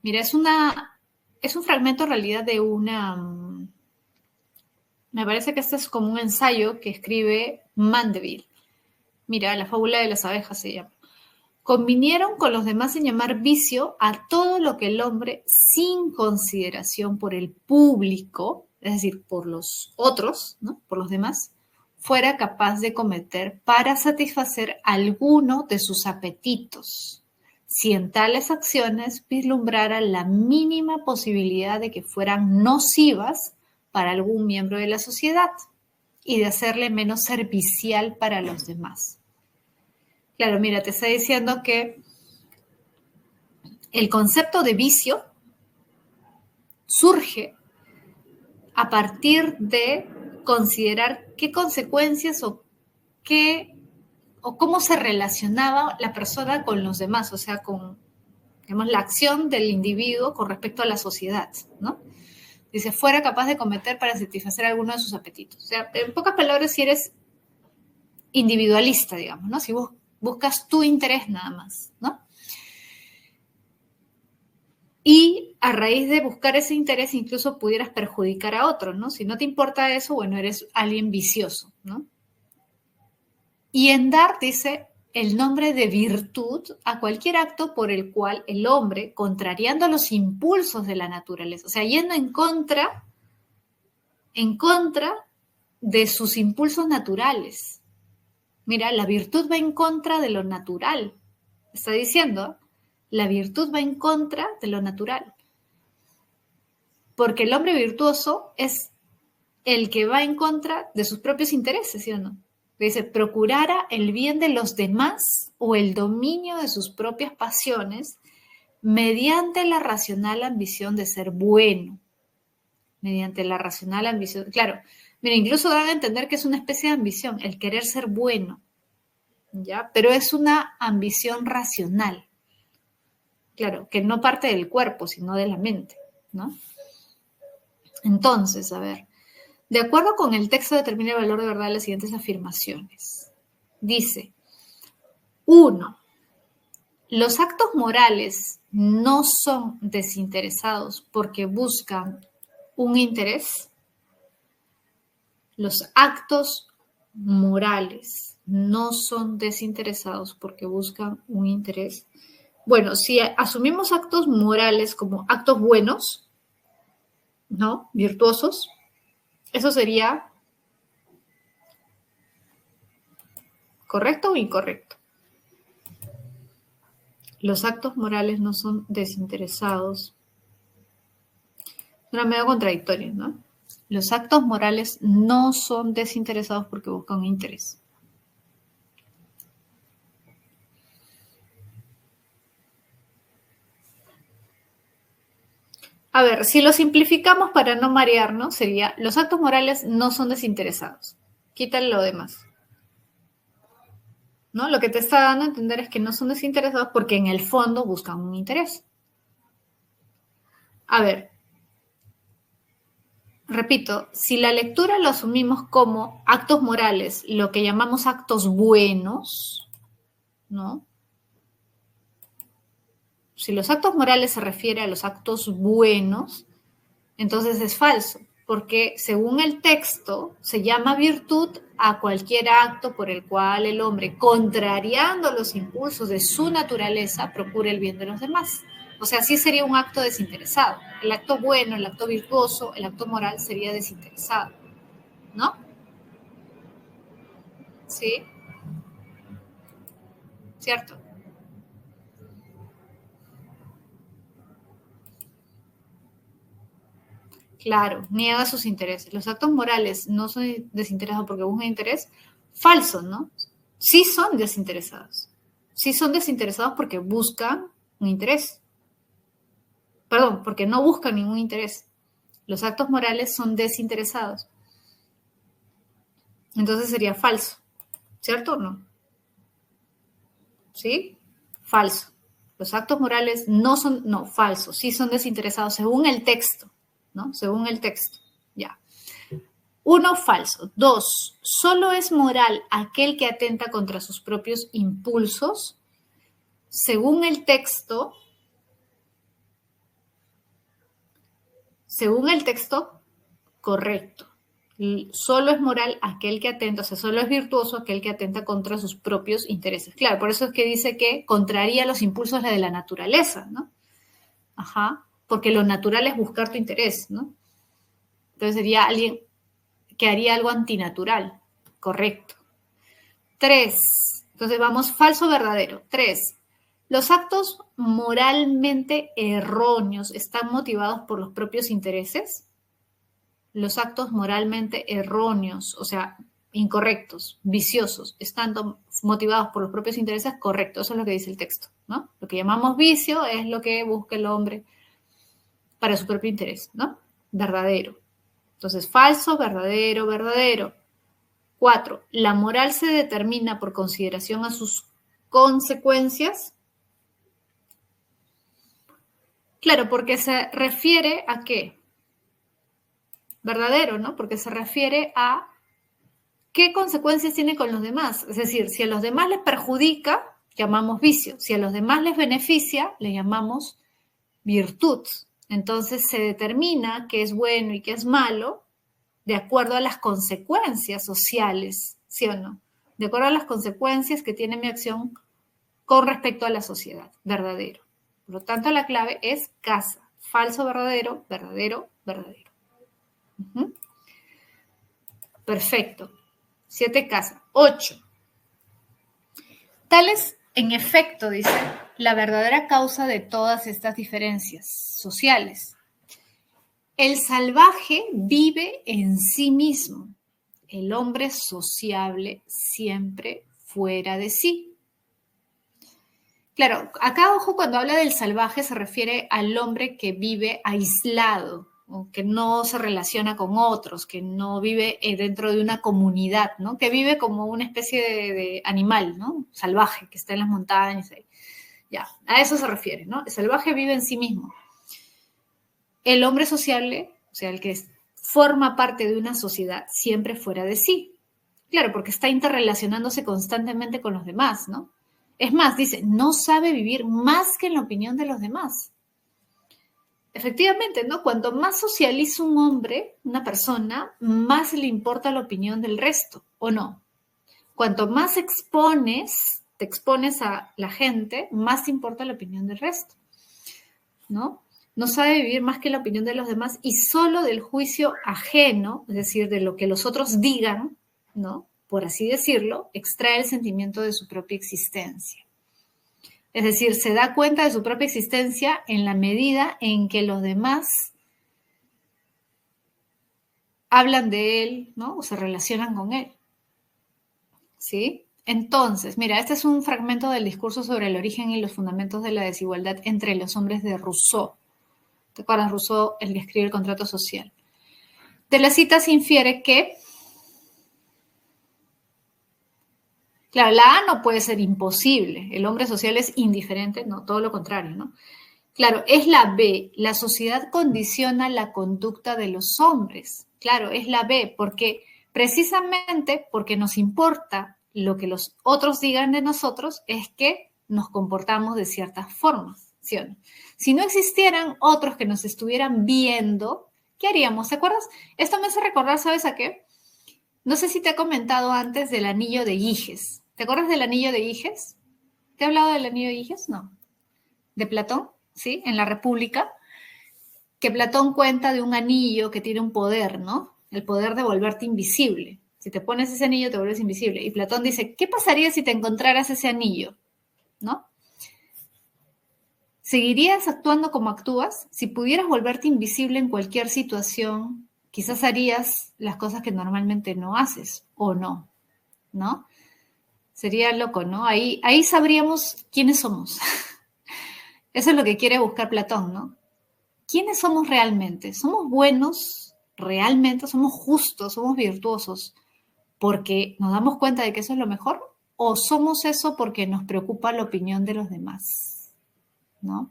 Mira, es un fragmento en realidad de me parece que este es como un ensayo que escribe Mandeville. Mira, la fábula de las abejas se llama. Convinieron con los demás en llamar vicio a todo lo que el hombre, sin consideración por el público, es decir, por los otros, ¿no? Por los demás, fuera capaz de cometer para satisfacer alguno de sus apetitos, si en tales acciones vislumbrara la mínima posibilidad de que fueran nocivas para algún miembro de la sociedad y de hacerle menos servicial para los demás. Claro, mira, te está diciendo que el concepto de vicio surge a partir de considerar qué consecuencias o cómo se relacionaba la persona con los demás, o sea, con, digamos, la acción del individuo con respecto a la sociedad, ¿no? Dice, fuera capaz de cometer para satisfacer alguno de sus apetitos. O sea, en pocas palabras, si eres individualista, digamos, ¿no? Si vos buscas tu interés nada más, ¿no? Y a raíz de buscar ese interés incluso pudieras perjudicar a otros, ¿no? Si no te importa eso, bueno, eres alguien vicioso, ¿no? Y en dar, dice, el nombre de virtud a cualquier acto por el cual el hombre, contrariando los impulsos de la naturaleza, o sea, yendo en contra de sus impulsos naturales. Mira, la virtud va en contra de lo natural. Está diciendo, la virtud va en contra de lo natural. Porque el hombre virtuoso es el que va en contra de sus propios intereses, ¿sí o no? Dice, procurara el bien de los demás o el dominio de sus propias pasiones mediante la racional ambición de ser bueno. Mediante la racional ambición. Claro, mira, incluso dan a entender que es una especie de ambición, el querer ser bueno, ¿ya? Pero es una ambición racional. Claro, que no parte del cuerpo, sino de la mente, ¿no? Entonces, a ver, de acuerdo con el texto determina el valor de verdad de las siguientes afirmaciones. Dice, 1. Los actos morales no son desinteresados porque buscan un interés. Los actos morales no son desinteresados porque buscan un interés. Bueno, si asumimos actos morales como actos buenos, ¿no? Virtuosos, eso sería ¿correcto o incorrecto? Los actos morales no son desinteresados. Suena medio contradictorio, ¿no? Los actos morales no son desinteresados porque buscan un interés. A ver, si lo simplificamos para no marearnos, sería, los actos morales no son desinteresados. Quítale lo demás. ¿No? Lo que te está dando a entender es que no son desinteresados porque en el fondo buscan un interés. A ver, repito, si la lectura lo asumimos como actos morales, lo que llamamos actos buenos, ¿no? Si los actos morales se refiere a los actos buenos, entonces es falso, porque según el texto se llama virtud a cualquier acto por el cual el hombre, contrariando los impulsos de su naturaleza, procura el bien de los demás. O sea, sí sería un acto desinteresado. El acto bueno, el acto virtuoso, el acto moral sería desinteresado, ¿no? Sí, cierto. Claro, niega sus intereses. Los actos morales no son desinteresados porque buscan interés, falso, ¿no? Sí son desinteresados. Sí son desinteresados porque buscan un interés. Perdón, porque no buscan ningún interés. Los actos morales son desinteresados. Entonces sería falso. ¿Cierto o no? ¿Sí? Falso. Los actos morales no son, no, falsos. Sí son desinteresados según el texto, ¿no? Según el texto. Ya. 1, falso. 2, solo es moral aquel que atenta contra sus propios impulsos. Según el texto, correcto. Solo es moral aquel que atenta, o sea, solo es virtuoso aquel que atenta contra sus propios intereses. Claro, por eso es que dice que contraría los impulsos de la naturaleza, ¿no? Ajá, porque lo natural es buscar tu interés, ¿no? Entonces sería alguien que haría algo antinatural, correcto. 3, entonces vamos falso, verdadero. 3, los actos moralmente erróneos están motivados por los propios intereses. Los actos moralmente erróneos, o sea, incorrectos, viciosos, están motivados por los propios intereses, correcto, eso es lo que dice el texto, ¿no? Lo que llamamos vicio es lo que busca el hombre para su propio interés, ¿no? Verdadero. Entonces, falso, verdadero, verdadero. 4, la moral se determina por consideración a sus consecuencias. Claro, porque se refiere a qué? Verdadero, ¿no? Porque se refiere a qué consecuencias tiene con los demás. Es decir, si a los demás les perjudica, llamamos vicio. Si a los demás les beneficia, le llamamos virtud. Entonces se determina qué es bueno y qué es malo de acuerdo a las consecuencias sociales, ¿sí o no? De acuerdo a las consecuencias que tiene mi acción con respecto a la sociedad. Verdadero. Por lo tanto, la clave es casa. Falso, verdadero, verdadero, verdadero. Uh-huh. Perfecto. 7, casa. 8. Tal es, en efecto, dice, la verdadera causa de todas estas diferencias sociales. El salvaje vive en sí mismo. El hombre sociable siempre fuera de sí. Claro, acá, ojo, cuando habla del salvaje se refiere al hombre que vive aislado, ¿no? Que no se relaciona con otros, que no vive dentro de una comunidad, ¿no? Que vive como una especie de animal, ¿no? Salvaje, que está en las montañas. Ya, a eso se refiere, ¿no? El salvaje vive en sí mismo. El hombre sociable, o sea, el que forma parte de una sociedad, siempre fuera de sí. Claro, porque está interrelacionándose constantemente con los demás, ¿no? Es más, dice, no sabe vivir más que en la opinión de los demás. Efectivamente, ¿no? Cuanto más socializa un hombre, una persona, más le importa la opinión del resto, ¿o no? Cuanto más te expones a la gente, más te importa la opinión del resto, ¿no? No sabe vivir más que la opinión de los demás y solo del juicio ajeno, es decir, de lo que los otros digan, ¿no? Por así decirlo, extrae el sentimiento de su propia existencia. Es decir, se da cuenta de su propia existencia en la medida en que los demás hablan de él, ¿no? O se relacionan con él. ¿Sí? Entonces, mira, este es un fragmento del discurso sobre el origen y los fundamentos de la desigualdad entre los hombres de Rousseau. ¿Te acuerdas? Rousseau, el que escribe el contrato social. De la cita se infiere que, claro, la A no puede ser imposible. El hombre social es indiferente, no, todo lo contrario, ¿no? Claro, es la B. La sociedad condiciona la conducta de los hombres. Claro, es la B, porque precisamente porque nos importa lo que los otros digan de nosotros es que nos comportamos de ciertas formas, ¿sí o no? Si no existieran otros que nos estuvieran viendo, ¿qué haríamos? ¿Te acuerdas? Esto me hace recordar, ¿sabes a qué? No sé si te he comentado antes del anillo de Giges. ¿Te acuerdas del anillo de Giges? ¿Te he hablado del anillo de Giges? No. ¿De Platón? ¿Sí? En la República. Que Platón cuenta de un anillo que tiene un poder, ¿no? El poder de volverte invisible. Si te pones ese anillo, te vuelves invisible. Y Platón dice, ¿qué pasaría si te encontraras ese anillo? ¿No? ¿Seguirías actuando como actúas? Si pudieras volverte invisible en cualquier situación, quizás harías las cosas que normalmente no haces, o no, ¿no? Sería loco, ¿no? Ahí sabríamos quiénes somos. Eso es lo que quiere buscar Platón, ¿no? ¿Quiénes somos realmente? ¿Somos buenos realmente? ¿Somos justos? ¿Somos virtuosos? ¿Porque nos damos cuenta de que eso es lo mejor? ¿O somos eso porque nos preocupa la opinión de los demás? ¿No?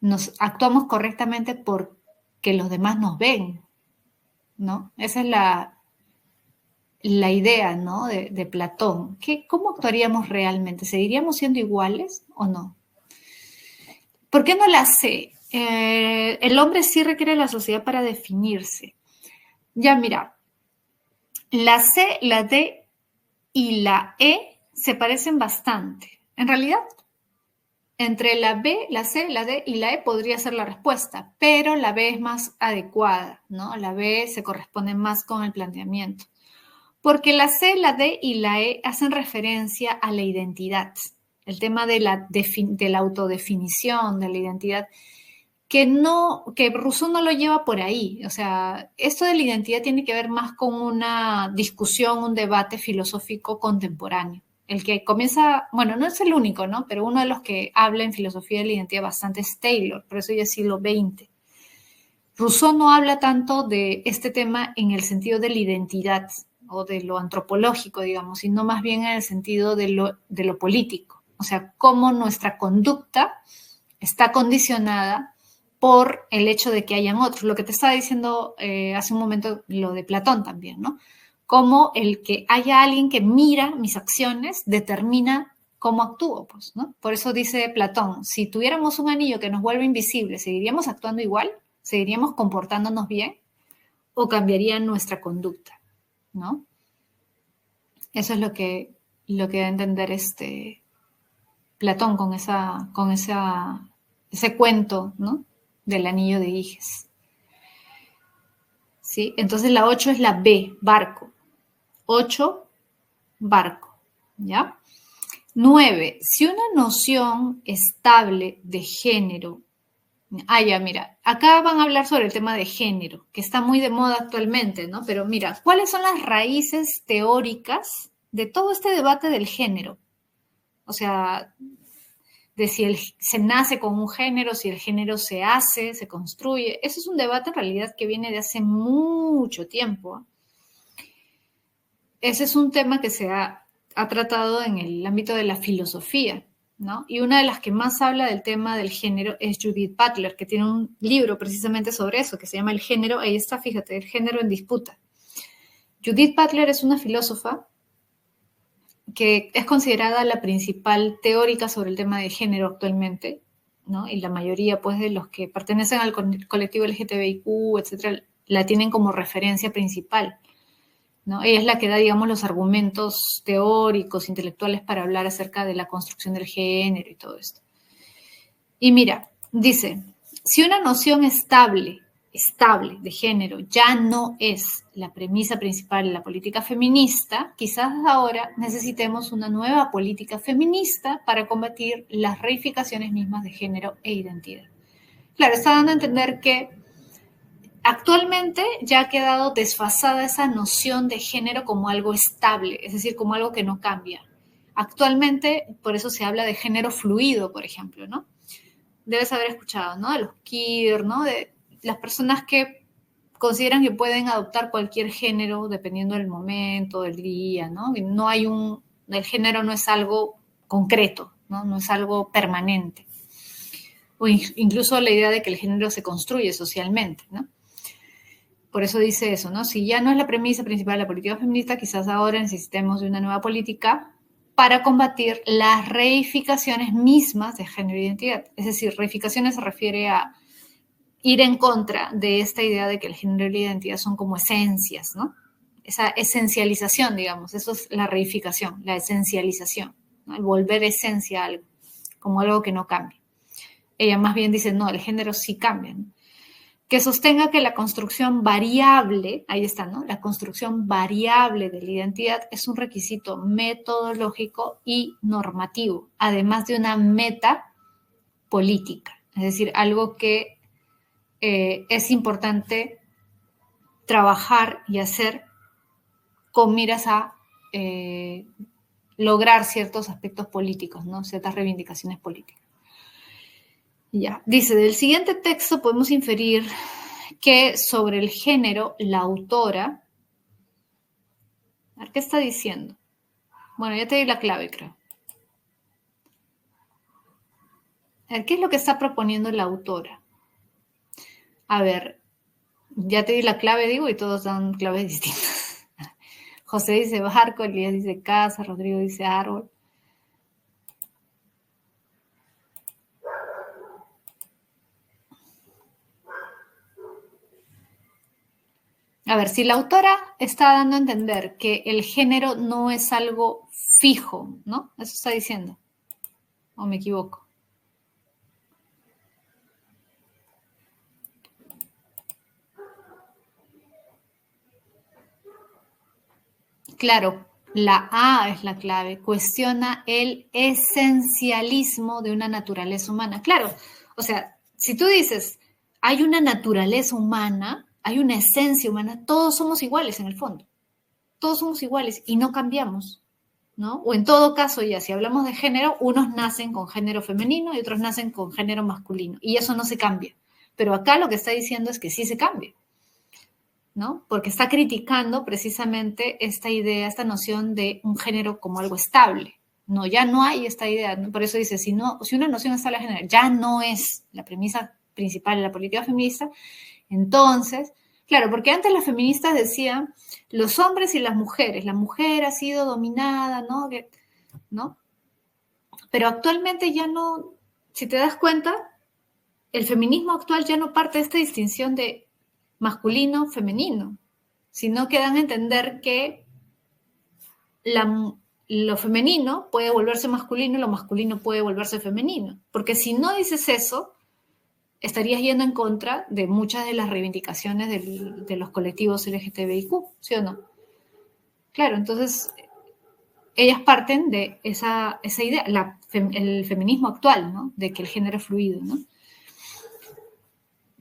Nos actuamos correctamente porque los demás nos ven, ¿no? Esa es la idea, ¿no? De Platón. ¿Cómo actuaríamos realmente? ¿Seguiríamos siendo iguales o no? ¿Por qué no la C? El hombre sí requiere la sociedad para definirse. Ya, mira, la C, la D y la E se parecen bastante. En realidad, entre la B, la C, la D y la E podría ser la respuesta, pero la B es más adecuada, ¿no? La B se corresponde más con el planteamiento. Porque la C, la D y la E hacen referencia a la identidad, el tema de la autodefinición, de la identidad, que Rousseau no lo lleva por ahí. O sea, esto de la identidad tiene que ver más con una discusión, un debate filosófico contemporáneo. El que comienza, bueno, no es el único, ¿no? Pero uno de los que habla en filosofía de la identidad bastante es Taylor, por eso ya es siglo XX. Rousseau no habla tanto de este tema en el sentido de la identidad o de lo antropológico, digamos, sino más bien en el sentido de lo político. O sea, cómo nuestra conducta está condicionada por el hecho de que hayan otros. Lo que te estaba diciendo hace un momento, lo de Platón también, ¿no? Cómo el que haya alguien que mira mis acciones determina cómo actúo, pues, ¿no? Por eso dice Platón, si tuviéramos un anillo que nos vuelve invisible, ¿seguiríamos actuando igual? ¿Seguiríamos comportándonos bien? ¿O cambiaría nuestra conducta? ¿No? Eso es lo que da a entender Platón con ese cuento, ¿no? Del anillo de Giges. ¿Sí? Entonces la 8 es la B, barco. 8, barco. ¿Ya? 9. Si una noción estable de género. Ya, mira, acá van a hablar sobre el tema de género, que está muy de moda actualmente, ¿no? Pero mira, ¿cuáles son las raíces teóricas de todo este debate del género? O sea, de si se nace con un género, si el género se hace, se construye. Eso es un debate en realidad que viene de hace mucho tiempo. Ese es un tema que se ha tratado en el ámbito de la filosofía, ¿no? Y una de las que más habla del tema del género es Judith Butler, que tiene un libro precisamente sobre eso, que se llama El género, ahí está, fíjate, el género en disputa. Judith Butler es una filósofa que es considerada la principal teórica sobre el tema de género actualmente, ¿no? Y la mayoría, pues, de los que pertenecen al colectivo LGTBIQ, etcétera, la tienen como referencia principal, ¿no? Ella es la que da, digamos, los argumentos teóricos, intelectuales para hablar acerca de la construcción del género y todo esto. Y mira, dice, si una noción estable de género ya no es la premisa principal de la política feminista, quizás ahora necesitemos una nueva política feminista para combatir las reificaciones mismas de género e identidad. Claro, está dando a entender que actualmente ya ha quedado desfasada esa noción de género como algo estable, es decir, como algo que no cambia. Actualmente, por eso se habla de género fluido, por ejemplo, ¿no? Debes haber escuchado, ¿no? De los queer, ¿no? De las personas que consideran que pueden adoptar cualquier género dependiendo del momento, del día, ¿no? Y no hay el género no es algo concreto, ¿no? No es algo permanente. O incluso la idea de que el género se construye socialmente, ¿no? Por eso dice eso, ¿no? Si ya no es la premisa principal de la política feminista, quizás ahora necesitemos de una nueva política para combatir las reificaciones mismas de género e identidad. Es decir, reificaciones se refiere a ir en contra de esta idea de que el género y la identidad son como esencias, ¿no? Esa esencialización, digamos, eso es la reificación, la esencialización, ¿no? El volver esencia a algo, como algo que no cambia. Ella más bien dice, no, el género sí cambia, ¿no? Que sostenga que la construcción variable, ahí está, ¿no? La construcción variable de la identidad es un requisito metodológico y normativo, además de una meta política, es decir, algo que es importante trabajar y hacer con miras a lograr ciertos aspectos políticos, ¿no? Ciertas reivindicaciones políticas. Ya, dice, del siguiente texto podemos inferir que sobre el género, la autora, a ver, ¿qué está diciendo? Bueno, ya te di la clave, creo. A ver, ¿qué es lo que está proponiendo la autora? A ver, ya te di la clave, digo, y todos dan claves distintas. José dice barco, Elías dice casa, Rodrigo dice árbol. A ver, si la autora está dando a entender que el género no es algo fijo, ¿no? Eso está diciendo. ¿O me equivoco? Claro, la A es la clave. Cuestiona el esencialismo de una naturaleza humana. Claro, o sea, si tú dices, hay una naturaleza humana, hay una esencia humana, todos somos iguales en el fondo. Todos somos iguales y no cambiamos, ¿no? O en todo caso, ya si hablamos de género, unos nacen con género femenino y otros nacen con género masculino. Y eso no se cambia. Pero acá lo que está diciendo es que sí se cambia, ¿no? Porque está criticando precisamente esta idea, esta noción de un género como algo estable. No, ya no hay esta idea, ¿no? Por eso dice, si una noción estable de género ya no es la premisa principal de la política feminista, entonces, claro, porque antes las feministas decían los hombres y las mujeres, la mujer ha sido dominada, ¿no? ¿No? Pero actualmente ya no, si te das cuenta, el feminismo actual ya no parte de esta distinción de masculino, femenino, sino que dan a entender que lo femenino puede volverse masculino y lo masculino puede volverse femenino. Porque si no dices eso, estarías yendo en contra de muchas de las reivindicaciones de los colectivos LGTBIQ, ¿sí o no? Claro, entonces ellas parten de esa idea, el feminismo actual, ¿no? De que el género es fluido, ¿no?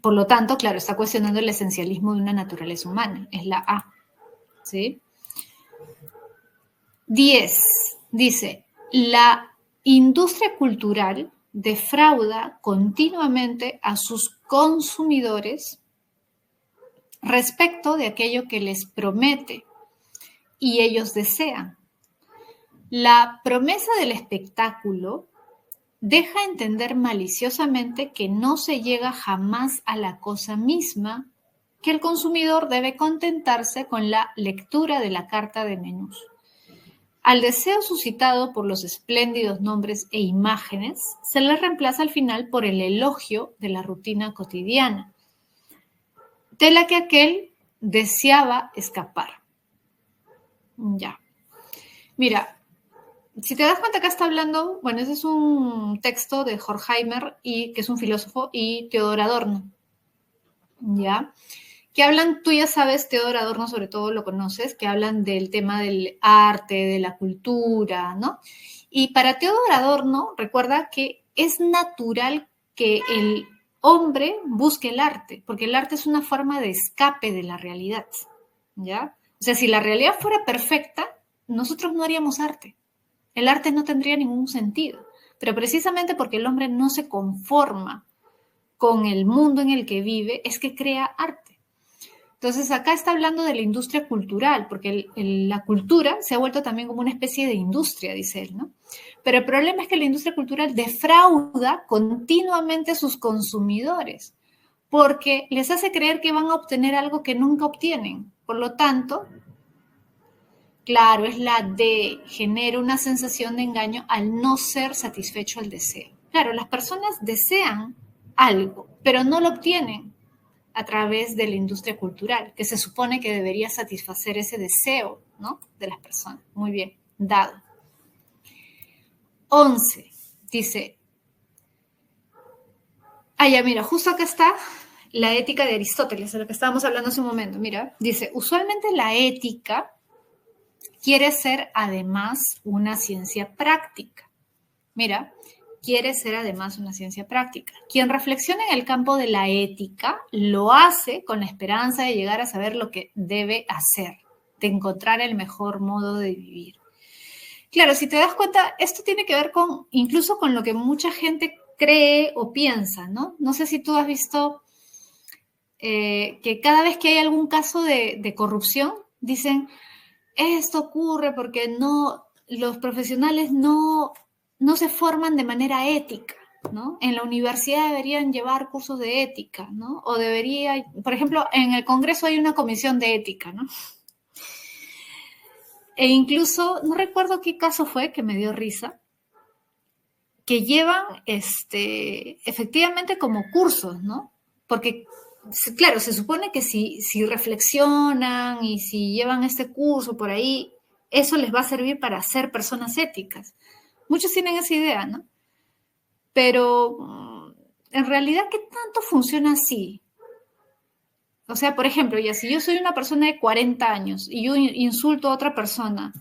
Por lo tanto, claro, está cuestionando el esencialismo de una naturaleza humana, es la A, ¿sí? 10. Dice, la industria cultural defrauda continuamente a sus consumidores respecto de aquello que les promete y ellos desean. La promesa del espectáculo deja entender maliciosamente que no se llega jamás a la cosa misma, que el consumidor debe contentarse con la lectura de la carta de menús. Al deseo suscitado por los espléndidos nombres e imágenes, se le reemplaza al final por el elogio de la rutina cotidiana, de la que aquel deseaba escapar. Ya. Mira, si te das cuenta, acá está hablando, bueno, ese es un texto de Horkheimer, que es un filósofo, y Theodor Adorno, ¿ya? Que hablan, tú ya sabes, Theodor Adorno sobre todo lo conoces, que hablan del tema del arte, de la cultura, ¿no? Y para Theodor Adorno, recuerda que es natural que el hombre busque el arte, porque el arte es una forma de escape de la realidad, ¿ya? O sea, si la realidad fuera perfecta, nosotros no haríamos arte. El arte no tendría ningún sentido, pero precisamente porque el hombre no se conforma con el mundo en el que vive, es que crea arte. Entonces, acá está hablando de la industria cultural, porque la cultura se ha vuelto también como una especie de industria, dice él, ¿no? Pero el problema es que la industria cultural defrauda continuamente a sus consumidores, porque les hace creer que van a obtener algo que nunca obtienen. Por lo tanto, claro, es la D, genera una sensación de engaño al no ser satisfecho el deseo. Claro, las personas desean algo, pero no lo obtienen a través de la industria cultural, que se supone que debería satisfacer ese deseo, ¿no?, de las personas. Muy bien, dado. 11, dice, ya mira, justo acá está la ética de Aristóteles, de lo que estábamos hablando hace un momento. Mira, dice, usualmente la ética quiere ser además una ciencia práctica. Mira, quiere ser además una ciencia práctica. Quien reflexiona en el campo de la ética lo hace con la esperanza de llegar a saber lo que debe hacer, de encontrar el mejor modo de vivir. Claro, si te das cuenta, esto tiene que ver con, incluso con lo que mucha gente cree o piensa, ¿no? No sé si tú has visto que cada vez que hay algún caso de corrupción, dicen, esto ocurre porque no, los profesionales no se forman de manera ética, ¿no? En la universidad deberían llevar cursos de ética, ¿no? O debería, por ejemplo, en el Congreso hay una comisión de ética, ¿no? E incluso, no recuerdo qué caso fue que me dio risa, que llevan efectivamente como cursos, ¿no? Porque, claro, se supone que si reflexionan y si llevan este curso por ahí, eso les va a servir para ser personas éticas. Muchos tienen esa idea, ¿no? Pero en realidad, ¿qué tanto funciona así? O sea, por ejemplo, ya si yo soy una persona de 40 años y yo insulto a otra persona,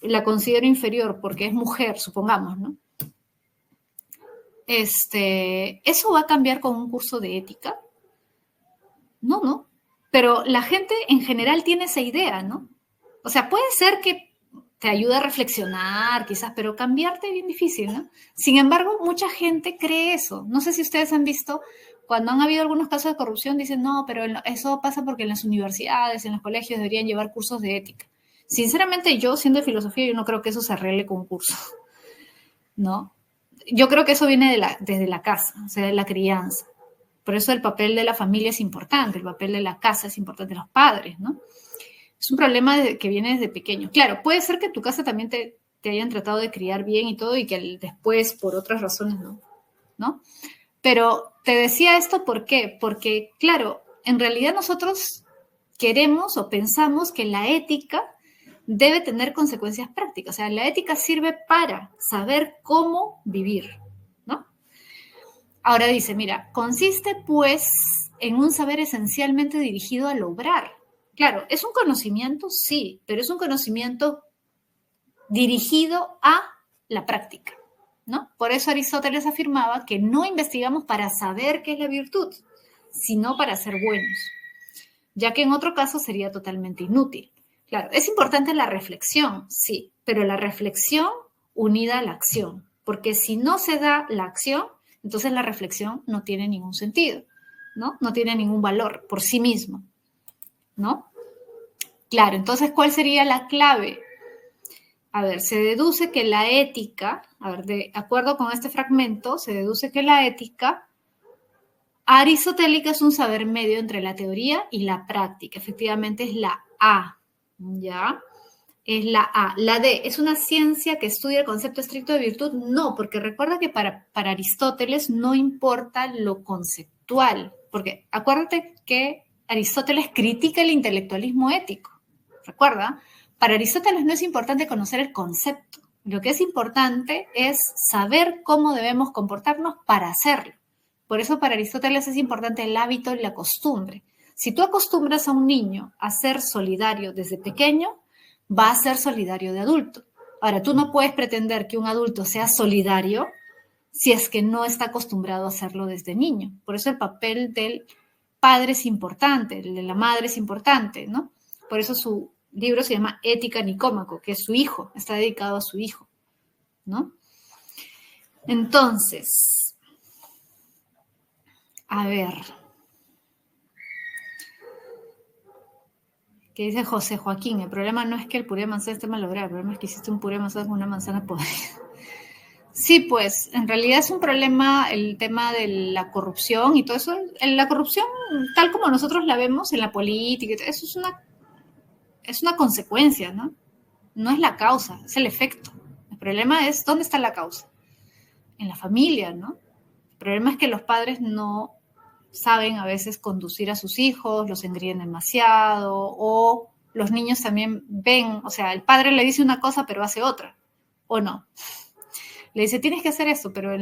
la considero inferior porque es mujer, supongamos, ¿no? ¿Eso va a cambiar con un curso de ética? No, no. Pero la gente en general tiene esa idea, ¿no? O sea, puede ser que te ayude a reflexionar, quizás, pero cambiarte es bien difícil, ¿no? Sin embargo, mucha gente cree eso. No sé si ustedes han visto, cuando han habido algunos casos de corrupción, dicen, no, pero eso pasa porque en las universidades, en los colegios deberían llevar cursos de ética. Sinceramente, yo, siendo de filosofía, yo no creo que eso se arregle con un curso, ¿no? Yo creo que eso viene desde la casa, o sea, de la crianza. Por eso el papel de la familia es importante, el papel de la casa es importante, de los padres, ¿no? Es un problema que viene desde pequeño. Claro, puede ser que en tu casa también te hayan tratado de criar bien y todo y que después, por otras razones, ¿no? Pero te decía esto, ¿por qué? Porque, claro, en realidad nosotros queremos o pensamos que la ética debe tener consecuencias prácticas. O sea, la ética sirve para saber cómo vivir, ¿no? Ahora dice, mira, consiste pues en un saber esencialmente dirigido al obrar. Claro, es un conocimiento, sí, pero es un conocimiento dirigido a la práctica, ¿no? Por eso Aristóteles afirmaba que no investigamos para saber qué es la virtud, sino para ser buenos, ya que en otro caso sería totalmente inútil. Claro, es importante la reflexión, sí, pero la reflexión unida a la acción, porque si no se da la acción, entonces la reflexión no tiene ningún sentido, ¿no? No tiene ningún valor por sí mismo, ¿no? Claro, entonces, ¿cuál sería la clave? A ver, se deduce que la ética, a ver, de acuerdo con este fragmento, se deduce que la ética aristotélica es un saber medio entre la teoría y la práctica. Efectivamente es la A, ¿ya? Es la A. La D, ¿es una ciencia que estudia el concepto estricto de virtud? No, porque recuerda que para Aristóteles no importa lo conceptual, porque acuérdate que Aristóteles critica el intelectualismo ético. ¿Recuerda? Para Aristóteles no es importante conocer el concepto. Lo que es importante es saber cómo debemos comportarnos para hacerlo. Por eso para Aristóteles es importante el hábito y la costumbre. Si tú acostumbras a un niño a ser solidario desde pequeño, va a ser solidario de adulto. Ahora, tú no puedes pretender que un adulto sea solidario si es que no está acostumbrado a hacerlo desde niño. Por eso el papel del padre es importante, el de la madre es importante, ¿no? Por eso su libro se llama Ética Nicómaco, que es su hijo, está dedicado a su hijo, ¿no? Entonces, a ver, ¿qué dice José Joaquín? El problema no es que el puré de manzana esté malogrado, el problema es que hiciste un puré de manzana con una manzana podrida. Sí, pues en realidad es un problema el tema de la corrupción y todo eso. La corrupción, tal como nosotros la vemos en la política, eso es una consecuencia, ¿no? No es la causa, es el efecto. El problema es dónde está la causa. En la familia, ¿no? El problema es que los padres no saben a veces conducir a sus hijos, los engríen demasiado, o los niños también ven, o sea, el padre le dice una cosa pero hace otra, o no. Le dice, tienes que hacer esto, pero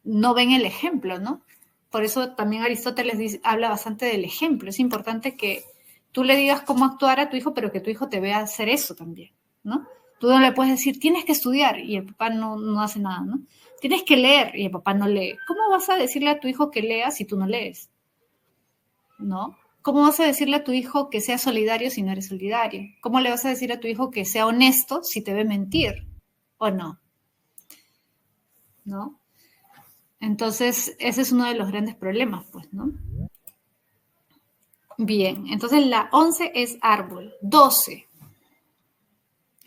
no ven el ejemplo, ¿no? Por eso también Aristóteles habla bastante del ejemplo. Es importante que tú le digas cómo actuar a tu hijo, pero que tu hijo te vea hacer eso también, ¿no? Tú no le puedes decir, tienes que estudiar, y el papá no hace nada, ¿no? Tienes que leer, y el papá no lee. ¿Cómo vas a decirle a tu hijo que lea si tú no lees? ¿No? ¿Cómo vas a decirle a tu hijo que sea solidario si no eres solidario? ¿Cómo le vas a decir a tu hijo que sea honesto si te ve mentir? ¿O no? ¿No? Entonces, ese es uno de los grandes problemas, pues, ¿no? Bien, entonces la 11 es árbol. 12.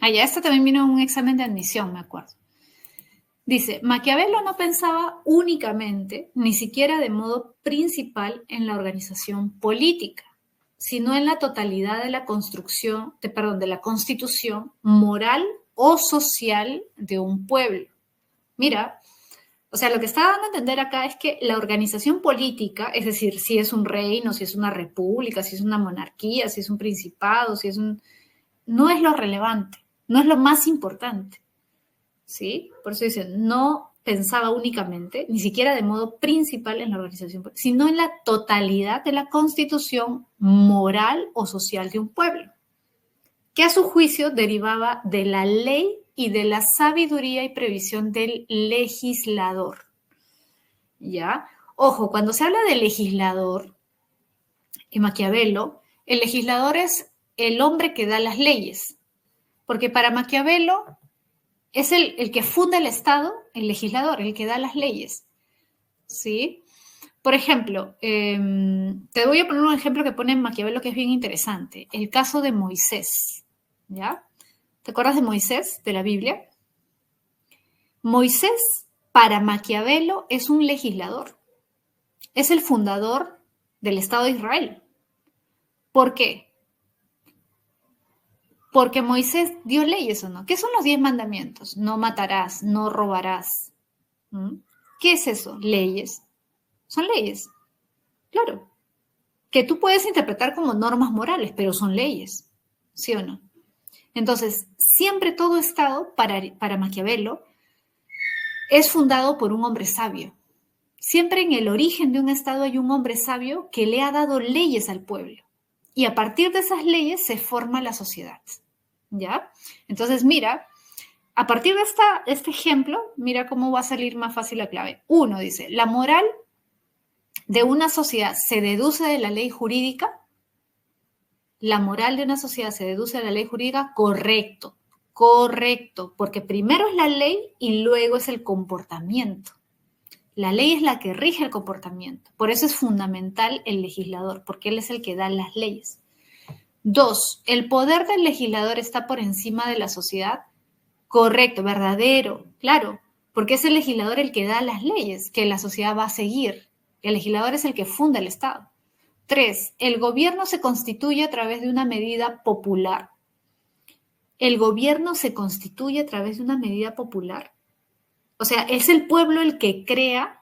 Ya, esta también vino en un examen de admisión, me acuerdo. Dice, Maquiavelo no pensaba únicamente, ni siquiera de modo principal, en la organización política, sino en la totalidad de la construcción, de la constitución moral o social de un pueblo. Mira, o sea, lo que está dando a entender acá es que la organización política, es decir, si es un reino, si es una república, si es una monarquía, si es un principado, si es un... no es lo relevante, no es lo más importante, ¿sí? Por eso dicen, no pensaba únicamente, ni siquiera de modo principal en la organización política, sino en la totalidad de la constitución moral o social de un pueblo, que a su juicio derivaba de la ley y de la sabiduría y previsión del legislador. ¿Ya? Ojo, cuando se habla de legislador, en Maquiavelo, el legislador es el hombre que da las leyes, porque para Maquiavelo es el que funda el Estado, el legislador, el que da las leyes, ¿sí? Por ejemplo, te voy a poner un ejemplo que pone en Maquiavelo que es bien interesante, el caso de Moisés, ¿ya? ¿Te acuerdas de Moisés, de la Biblia? Moisés, para Maquiavelo, es un legislador. Es el fundador del Estado de Israel. ¿Por qué? Porque Moisés dio leyes, ¿o no? ¿Qué son los 10 mandamientos? No matarás, no robarás. ¿Mm? ¿Qué es eso? Leyes. Son leyes. Claro. Que tú puedes interpretar como normas morales, pero son leyes. ¿Sí o no? Entonces, siempre todo Estado, para Maquiavelo, es fundado por un hombre sabio. Siempre en el origen de un Estado hay un hombre sabio que le ha dado leyes al pueblo. Y a partir de esas leyes se forma la sociedad. ¿Ya? Entonces, mira, a partir de este ejemplo, mira cómo va a salir más fácil la clave. Uno dice, la moral de una sociedad se deduce de la ley jurídica. La moral de una sociedad se deduce de la ley jurídica. Correcto, correcto, porque primero es la ley y luego es el comportamiento. La ley es la que rige el comportamiento. Por eso es fundamental el legislador, porque él es el que da las leyes. 2, ¿el poder del legislador está por encima de la sociedad? Correcto, verdadero, claro, porque es el legislador el que da las leyes que la sociedad va a seguir. El legislador es el que funda el Estado. 3, ¿el gobierno se constituye a través de una medida popular? ¿El gobierno se constituye a través de una medida popular? O sea, ¿es el pueblo el que crea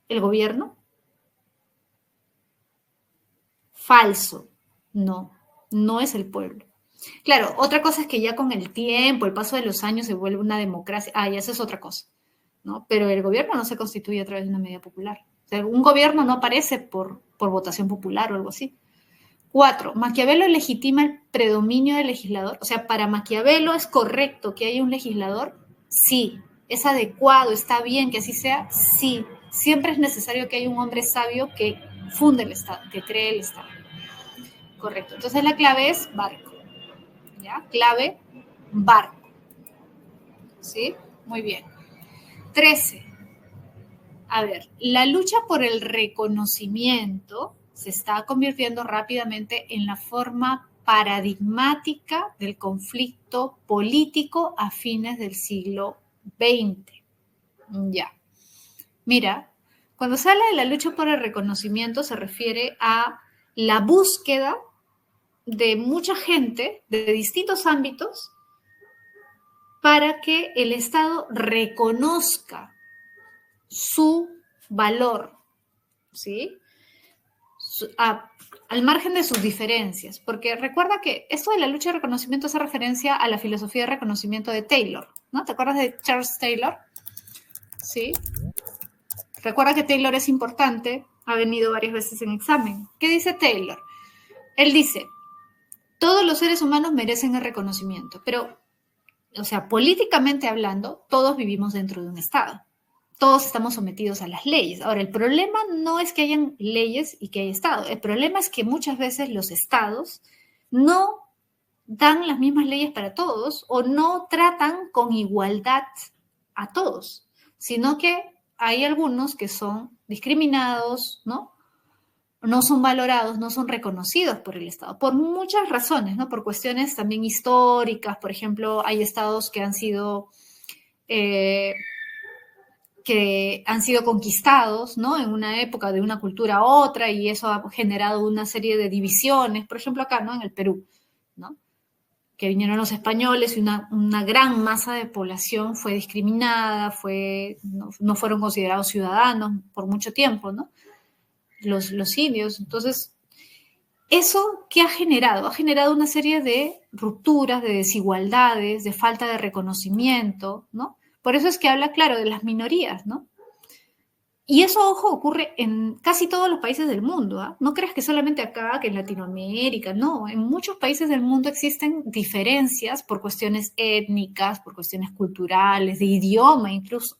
el gobierno? Falso. No, no es el pueblo. Claro, otra cosa es que ya con el tiempo, el paso de los años se vuelve una democracia. Ya eso es otra cosa, ¿no? Pero el gobierno no se constituye a través de una medida popular. O sea, un gobierno no aparece por votación popular o algo así. 4, Maquiavelo legitima el predominio del legislador. O sea, para Maquiavelo es correcto que haya un legislador. Sí. ¿Es adecuado? ¿Está bien que así sea? Sí. Siempre es necesario que haya un hombre sabio que funde el Estado, que cree el Estado. Correcto. Entonces la clave es barco. ¿Ya? Clave, barco. ¿Sí? Muy bien. 13. A ver, la lucha por el reconocimiento se está convirtiendo rápidamente en la forma paradigmática del conflicto político a fines del siglo XX. Ya. Mira, cuando se habla de la lucha por el reconocimiento se refiere a la búsqueda de mucha gente de distintos ámbitos para que el Estado reconozca su valor, ¿sí? Al margen de sus diferencias, porque recuerda que esto de la lucha de reconocimiento hace referencia a la filosofía de reconocimiento de Taylor, ¿no? ¿Te acuerdas de Charles Taylor? Sí. Recuerda que Taylor es importante, ha venido varias veces en examen. ¿Qué dice Taylor? Él dice, todos los seres humanos merecen el reconocimiento, pero, o sea, políticamente hablando, todos vivimos dentro de un Estado. Todos estamos sometidos a las leyes. Ahora, el problema no es que hayan leyes y que haya Estado. El problema es que muchas veces los Estados no dan las mismas leyes para todos o no tratan con igualdad a todos, sino que hay algunos que son discriminados, ¿no? No son valorados, no son reconocidos por el Estado, por muchas razones, ¿no? Por cuestiones también históricas, por ejemplo, hay estados que han sido conquistados, ¿no? En una época de una cultura a otra y eso ha generado una serie de divisiones, por ejemplo acá, ¿no? En el Perú, ¿no? Que vinieron los españoles y una gran masa de población fue discriminada, no fueron considerados ciudadanos por mucho tiempo, ¿no? Los indios. Entonces, ¿eso qué ha generado? Ha generado una serie de rupturas, de desigualdades, de falta de reconocimiento, ¿no? Por eso es que habla, claro, de las minorías, ¿no? Y eso, ojo, ocurre en casi todos los países del mundo, ¿eh? No creas que solamente acá, que en Latinoamérica, no. En muchos países del mundo existen diferencias por cuestiones étnicas, por cuestiones culturales, de idioma incluso.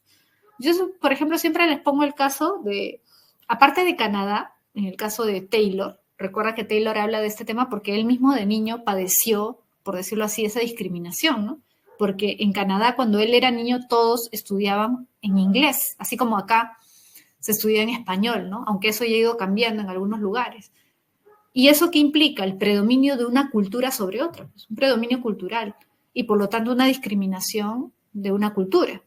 Yo, por ejemplo, siempre les pongo el caso de, aparte de Canadá, en el caso de Taylor, recuerda que Taylor habla de este tema porque él mismo de niño padeció, por decirlo así, esa discriminación, ¿no? Porque en Canadá, cuando él era niño, todos estudiaban en inglés, así como acá se estudia en español, ¿no? Aunque eso ya ha ido cambiando en algunos lugares. ¿Y eso qué implica? El predominio de una cultura sobre otra, pues, un predominio cultural y por lo tanto una discriminación de una cultura.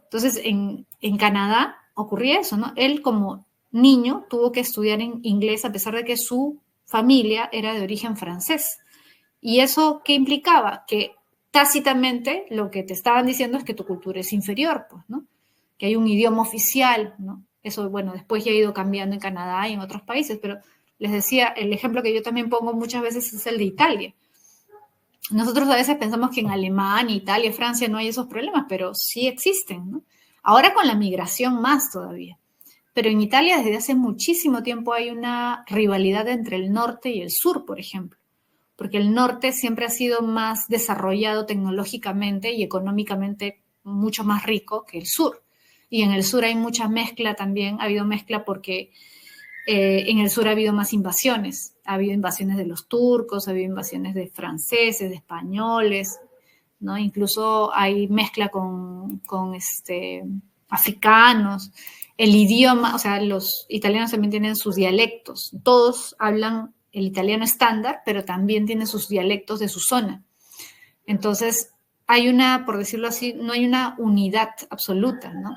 Entonces, en Canadá ocurría eso, ¿no? Él como niño tuvo que estudiar en inglés a pesar de que su familia era de origen francés. ¿Y eso qué implicaba? Que tácitamente lo que te estaban diciendo es que tu cultura es inferior, pues, ¿no? Que hay un idioma oficial, ¿no? Eso, bueno, después ya ha ido cambiando en Canadá y en otros países, pero les decía, el ejemplo que yo también pongo muchas veces es el de Italia. Nosotros a veces pensamos que en Alemania, Italia, Francia no hay esos problemas, pero sí existen, ¿no? Ahora con la migración más todavía. Pero en Italia desde hace muchísimo tiempo hay una rivalidad entre el norte y el sur, por ejemplo, porque el norte siempre ha sido más desarrollado tecnológicamente y económicamente mucho más rico que el sur. Y en el sur hay mucha mezcla también, ha habido mezcla porque en el sur ha habido más invasiones, ha habido invasiones de los turcos, ha habido invasiones de franceses, de españoles, ¿no? Incluso hay mezcla con africanos, el idioma, o sea, los italianos también tienen sus dialectos, todos hablan el italiano estándar, pero también tienen sus dialectos de su zona. Entonces, hay por decirlo así, no hay una unidad absoluta, ¿no?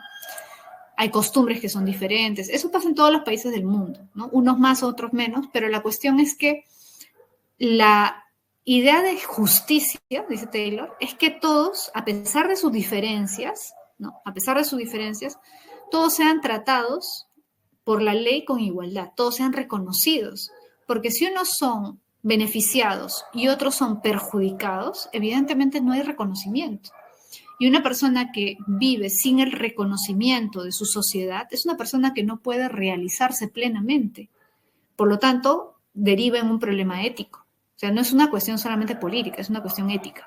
Hay costumbres que son diferentes. Eso pasa en todos los países del mundo, ¿no? Unos más, otros menos, pero la cuestión es que la idea de justicia, dice Taylor, es que todos, a pesar de sus diferencias, ¿no? A pesar de sus diferencias, todos sean tratados por la ley con igualdad, todos sean reconocidos. Porque si unos son beneficiados y otros son perjudicados, evidentemente no hay reconocimiento. Y una persona que vive sin el reconocimiento de su sociedad es una persona que no puede realizarse plenamente. Por lo tanto, deriva en un problema ético. O sea, no es una cuestión solamente política, es una cuestión ética.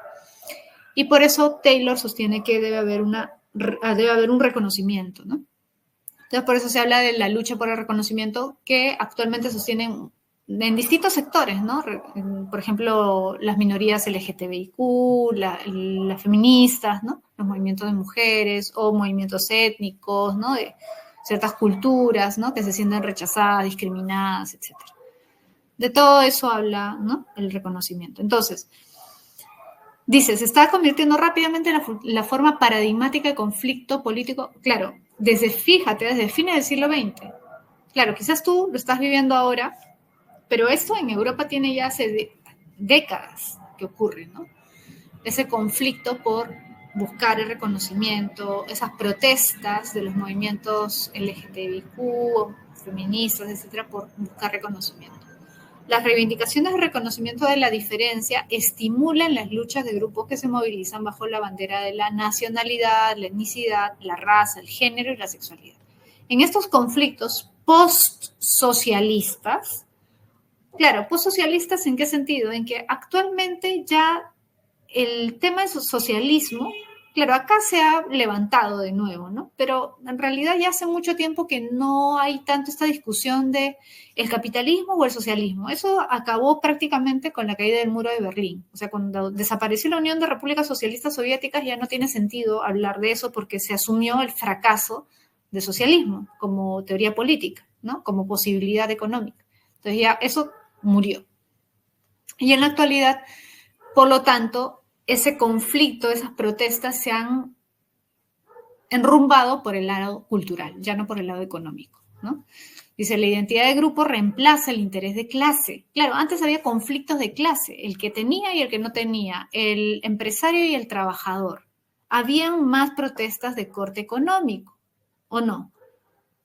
Y por eso Taylor sostiene que debe haber un reconocimiento, ¿no? Entonces, por eso se habla de la lucha por el reconocimiento que actualmente sostienen en distintos sectores, ¿no? Por ejemplo, las minorías LGTBIQ, las feministas, ¿no? Los movimientos de mujeres o movimientos étnicos, ¿no? De ciertas culturas, ¿no? Que se sienten rechazadas, discriminadas, etc. De todo eso habla, ¿no? El reconocimiento. Entonces, Dice, se está convirtiendo rápidamente en la forma paradigmática de conflicto político, claro, fíjate, desde fines del siglo XX. Claro, quizás tú lo estás viviendo ahora, pero esto en Europa tiene ya hace décadas que ocurre, ¿no? Ese conflicto por buscar el reconocimiento, esas protestas de los movimientos LGTBIQ, feministas, etcétera, por buscar reconocimiento. Las reivindicaciones de reconocimiento de la diferencia estimulan las luchas de grupos que se movilizan bajo la bandera de la nacionalidad, la etnicidad, la raza, el género y la sexualidad. En estos conflictos post-socialistas, claro, post-socialistas ¿en qué sentido? En que actualmente ya el tema del socialismo, claro, acá se ha levantado de nuevo, ¿no? Pero en realidad ya hace mucho tiempo que no hay tanto esta discusión de el capitalismo o el socialismo. Eso acabó prácticamente con la caída del muro de Berlín. O sea, cuando desapareció la Unión de Repúblicas Socialistas Soviéticas ya no tiene sentido hablar de eso porque se asumió el fracaso del socialismo como teoría política, ¿no? Como posibilidad económica. Entonces ya eso murió. Y en la actualidad, por lo tanto, ese conflicto, esas protestas se han enrumbado por el lado cultural, ya no por el lado económico, ¿no? Dice, la identidad de grupo reemplaza el interés de clase. Claro, antes había conflictos de clase, el que tenía y el que no tenía, el empresario y el trabajador. Habían más protestas de corte económico, ¿o no?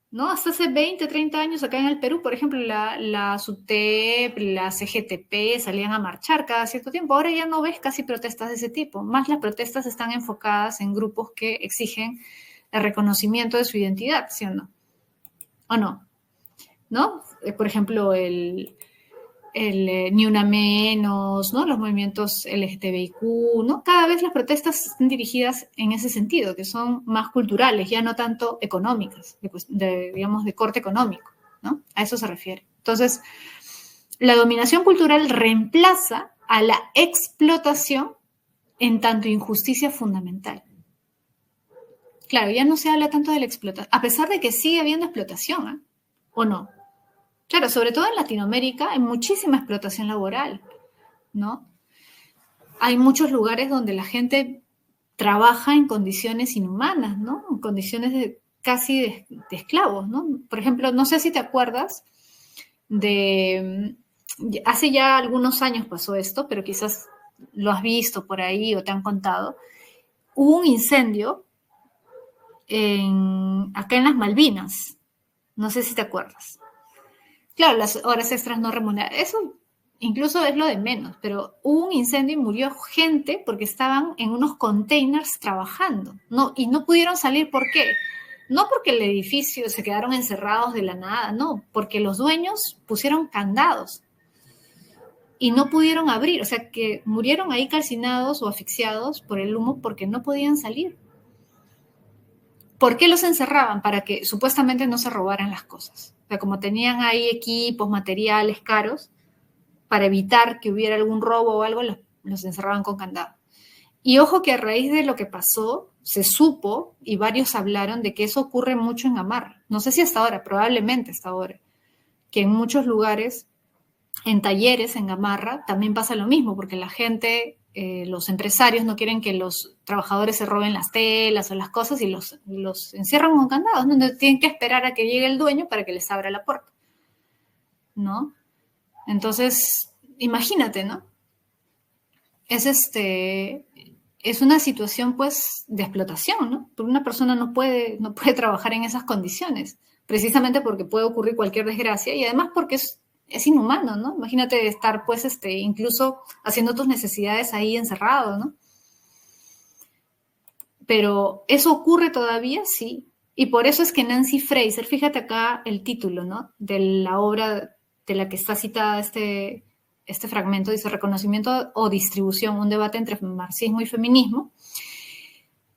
¿No? Hasta hace 20, 30 años acá en el Perú, por ejemplo, la SUTEP, la CGTP salían a marchar cada cierto tiempo. Ahora ya no ves casi protestas de ese tipo. Más las protestas están enfocadas en grupos que exigen el reconocimiento de su identidad, ¿sí o no? ¿O no? ¿No? Por ejemplo, Ni Una Menos, ¿no? Los movimientos LGTBIQ, ¿no? Cada vez las protestas están dirigidas en ese sentido, que son más culturales, ya no tanto económicas, digamos, de corte económico, ¿no? A eso se refiere. Entonces, la dominación cultural reemplaza a la explotación en tanto injusticia fundamental. Claro, ya no se habla tanto de la explotación, a pesar de que sigue habiendo explotación, ¿eh? ¿O no? Claro, sobre todo en Latinoamérica hay muchísima explotación laboral, ¿no? Hay muchos lugares donde la gente trabaja en condiciones inhumanas, ¿no? En condiciones casi de esclavos, ¿no? Por ejemplo, no sé si te acuerdas hace ya algunos años pasó esto, pero quizás lo has visto por ahí o te han contado. Hubo un incendio acá en las Malvinas, no sé si te acuerdas. Claro, las horas extras no remuneradas, eso incluso es lo de menos, pero hubo un incendio y murió gente porque estaban en unos containers trabajando, y no pudieron salir. ¿Por qué? No porque el edificio se quedaron encerrados de la nada, no, porque los dueños pusieron candados y no pudieron abrir, o sea que murieron ahí calcinados o asfixiados por el humo porque no podían salir. ¿Por qué los encerraban? Para que supuestamente no se robaran las cosas. O sea, como tenían ahí equipos, materiales caros, para evitar que hubiera algún robo o algo, los encerraban con candado. Y ojo que a raíz de lo que pasó, se supo, y varios hablaron, de que eso ocurre mucho en Gamarra. No sé si hasta ahora, probablemente hasta ahora, que en muchos lugares, en talleres en Gamarra, también pasa lo mismo, porque la gente, los empresarios no quieren que los trabajadores se roben las telas o las cosas y los encierran con candados, donde tienen que esperar a que llegue el dueño para que les abra la puerta, ¿no? Entonces, imagínate, ¿no? Es una situación, pues, de explotación, ¿no? Porque una persona no puede trabajar en esas condiciones, precisamente porque puede ocurrir cualquier desgracia y además porque es inhumano, ¿no? Imagínate estar, pues, incluso haciendo tus necesidades ahí encerrado, ¿no? Pero ¿eso ocurre todavía? Sí. Y por eso es que Nancy Fraser, fíjate acá el título, ¿no? De la obra de la que está citada este fragmento, dice reconocimiento o distribución, un debate entre marxismo y feminismo.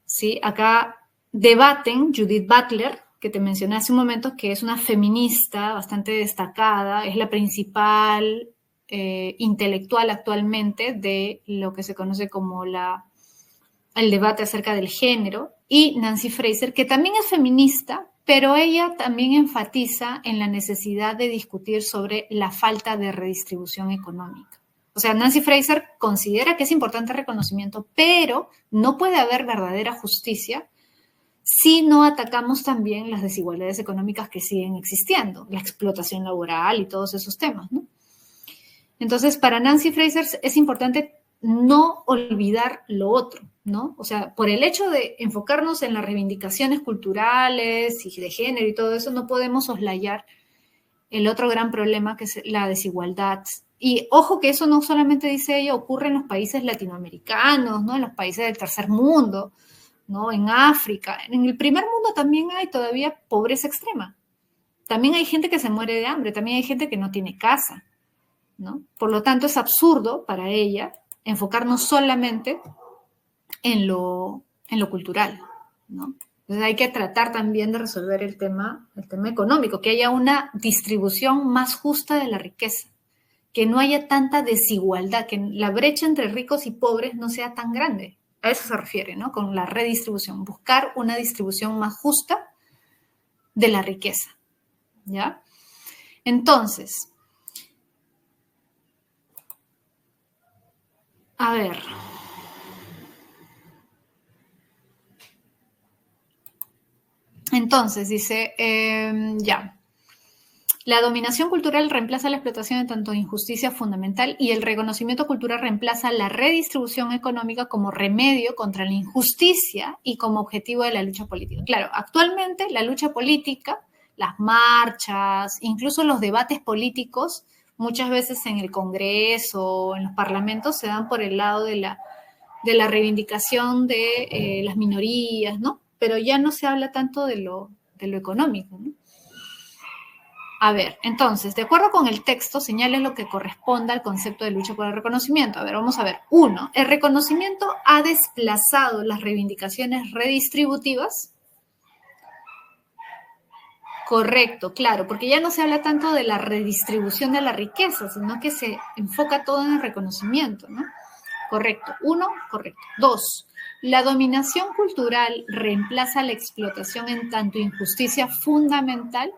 ¿Sí? Acá debaten Judith Butler, que te mencioné hace un momento, que es una feminista bastante destacada, es la principal intelectual actualmente de lo que se conoce como el debate acerca del género, y Nancy Fraser, que también es feminista, pero ella también enfatiza en la necesidad de discutir sobre la falta de redistribución económica. O sea, Nancy Fraser considera que es importante el reconocimiento, pero no puede haber verdadera justicia si no atacamos también las desigualdades económicas que siguen existiendo, la explotación laboral y todos esos temas, ¿no? Entonces, para Nancy Fraser es importante no olvidar lo otro, ¿no? O sea, por el hecho de enfocarnos en las reivindicaciones culturales y de género y todo eso, no podemos soslayar el otro gran problema que es la desigualdad. Y ojo que eso no solamente dice ella, ocurre en los países latinoamericanos, ¿no? En los países del tercer mundo, ¿no? En África. En el primer mundo también hay todavía pobreza extrema. También hay gente que se muere de hambre, también hay gente que no tiene casa, ¿no? Por lo tanto, es absurdo para ella enfocarnos solamente en lo cultural, ¿no? Entonces hay que tratar también de resolver el tema económico, que haya una distribución más justa de la riqueza, que no haya tanta desigualdad, que la brecha entre ricos y pobres no sea tan grande. A eso se refiere, ¿no? Con la redistribución, buscar una distribución más justa de la riqueza, ¿ya? Entonces, a ver. Entonces, dice, ya. La dominación cultural reemplaza la explotación de tanto injusticia fundamental y el reconocimiento cultural reemplaza la redistribución económica como remedio contra la injusticia y como objetivo de la lucha política. Claro, actualmente la lucha política, las marchas, incluso los debates políticos, muchas veces en el Congreso, en los parlamentos, se dan por el lado de la reivindicación de las minorías, ¿no? Pero ya no se habla tanto de lo económico, ¿no? A ver, entonces, de acuerdo con el texto, señale lo que corresponda al concepto de lucha por el reconocimiento. A ver, vamos a ver. 1. El reconocimiento ha desplazado las reivindicaciones redistributivas. Correcto, claro, porque ya no se habla tanto de la redistribución de la riqueza, sino que se enfoca todo en el reconocimiento, ¿no? Correcto. 1, correcto. 2. La dominación cultural reemplaza la explotación en tanto injusticia fundamental.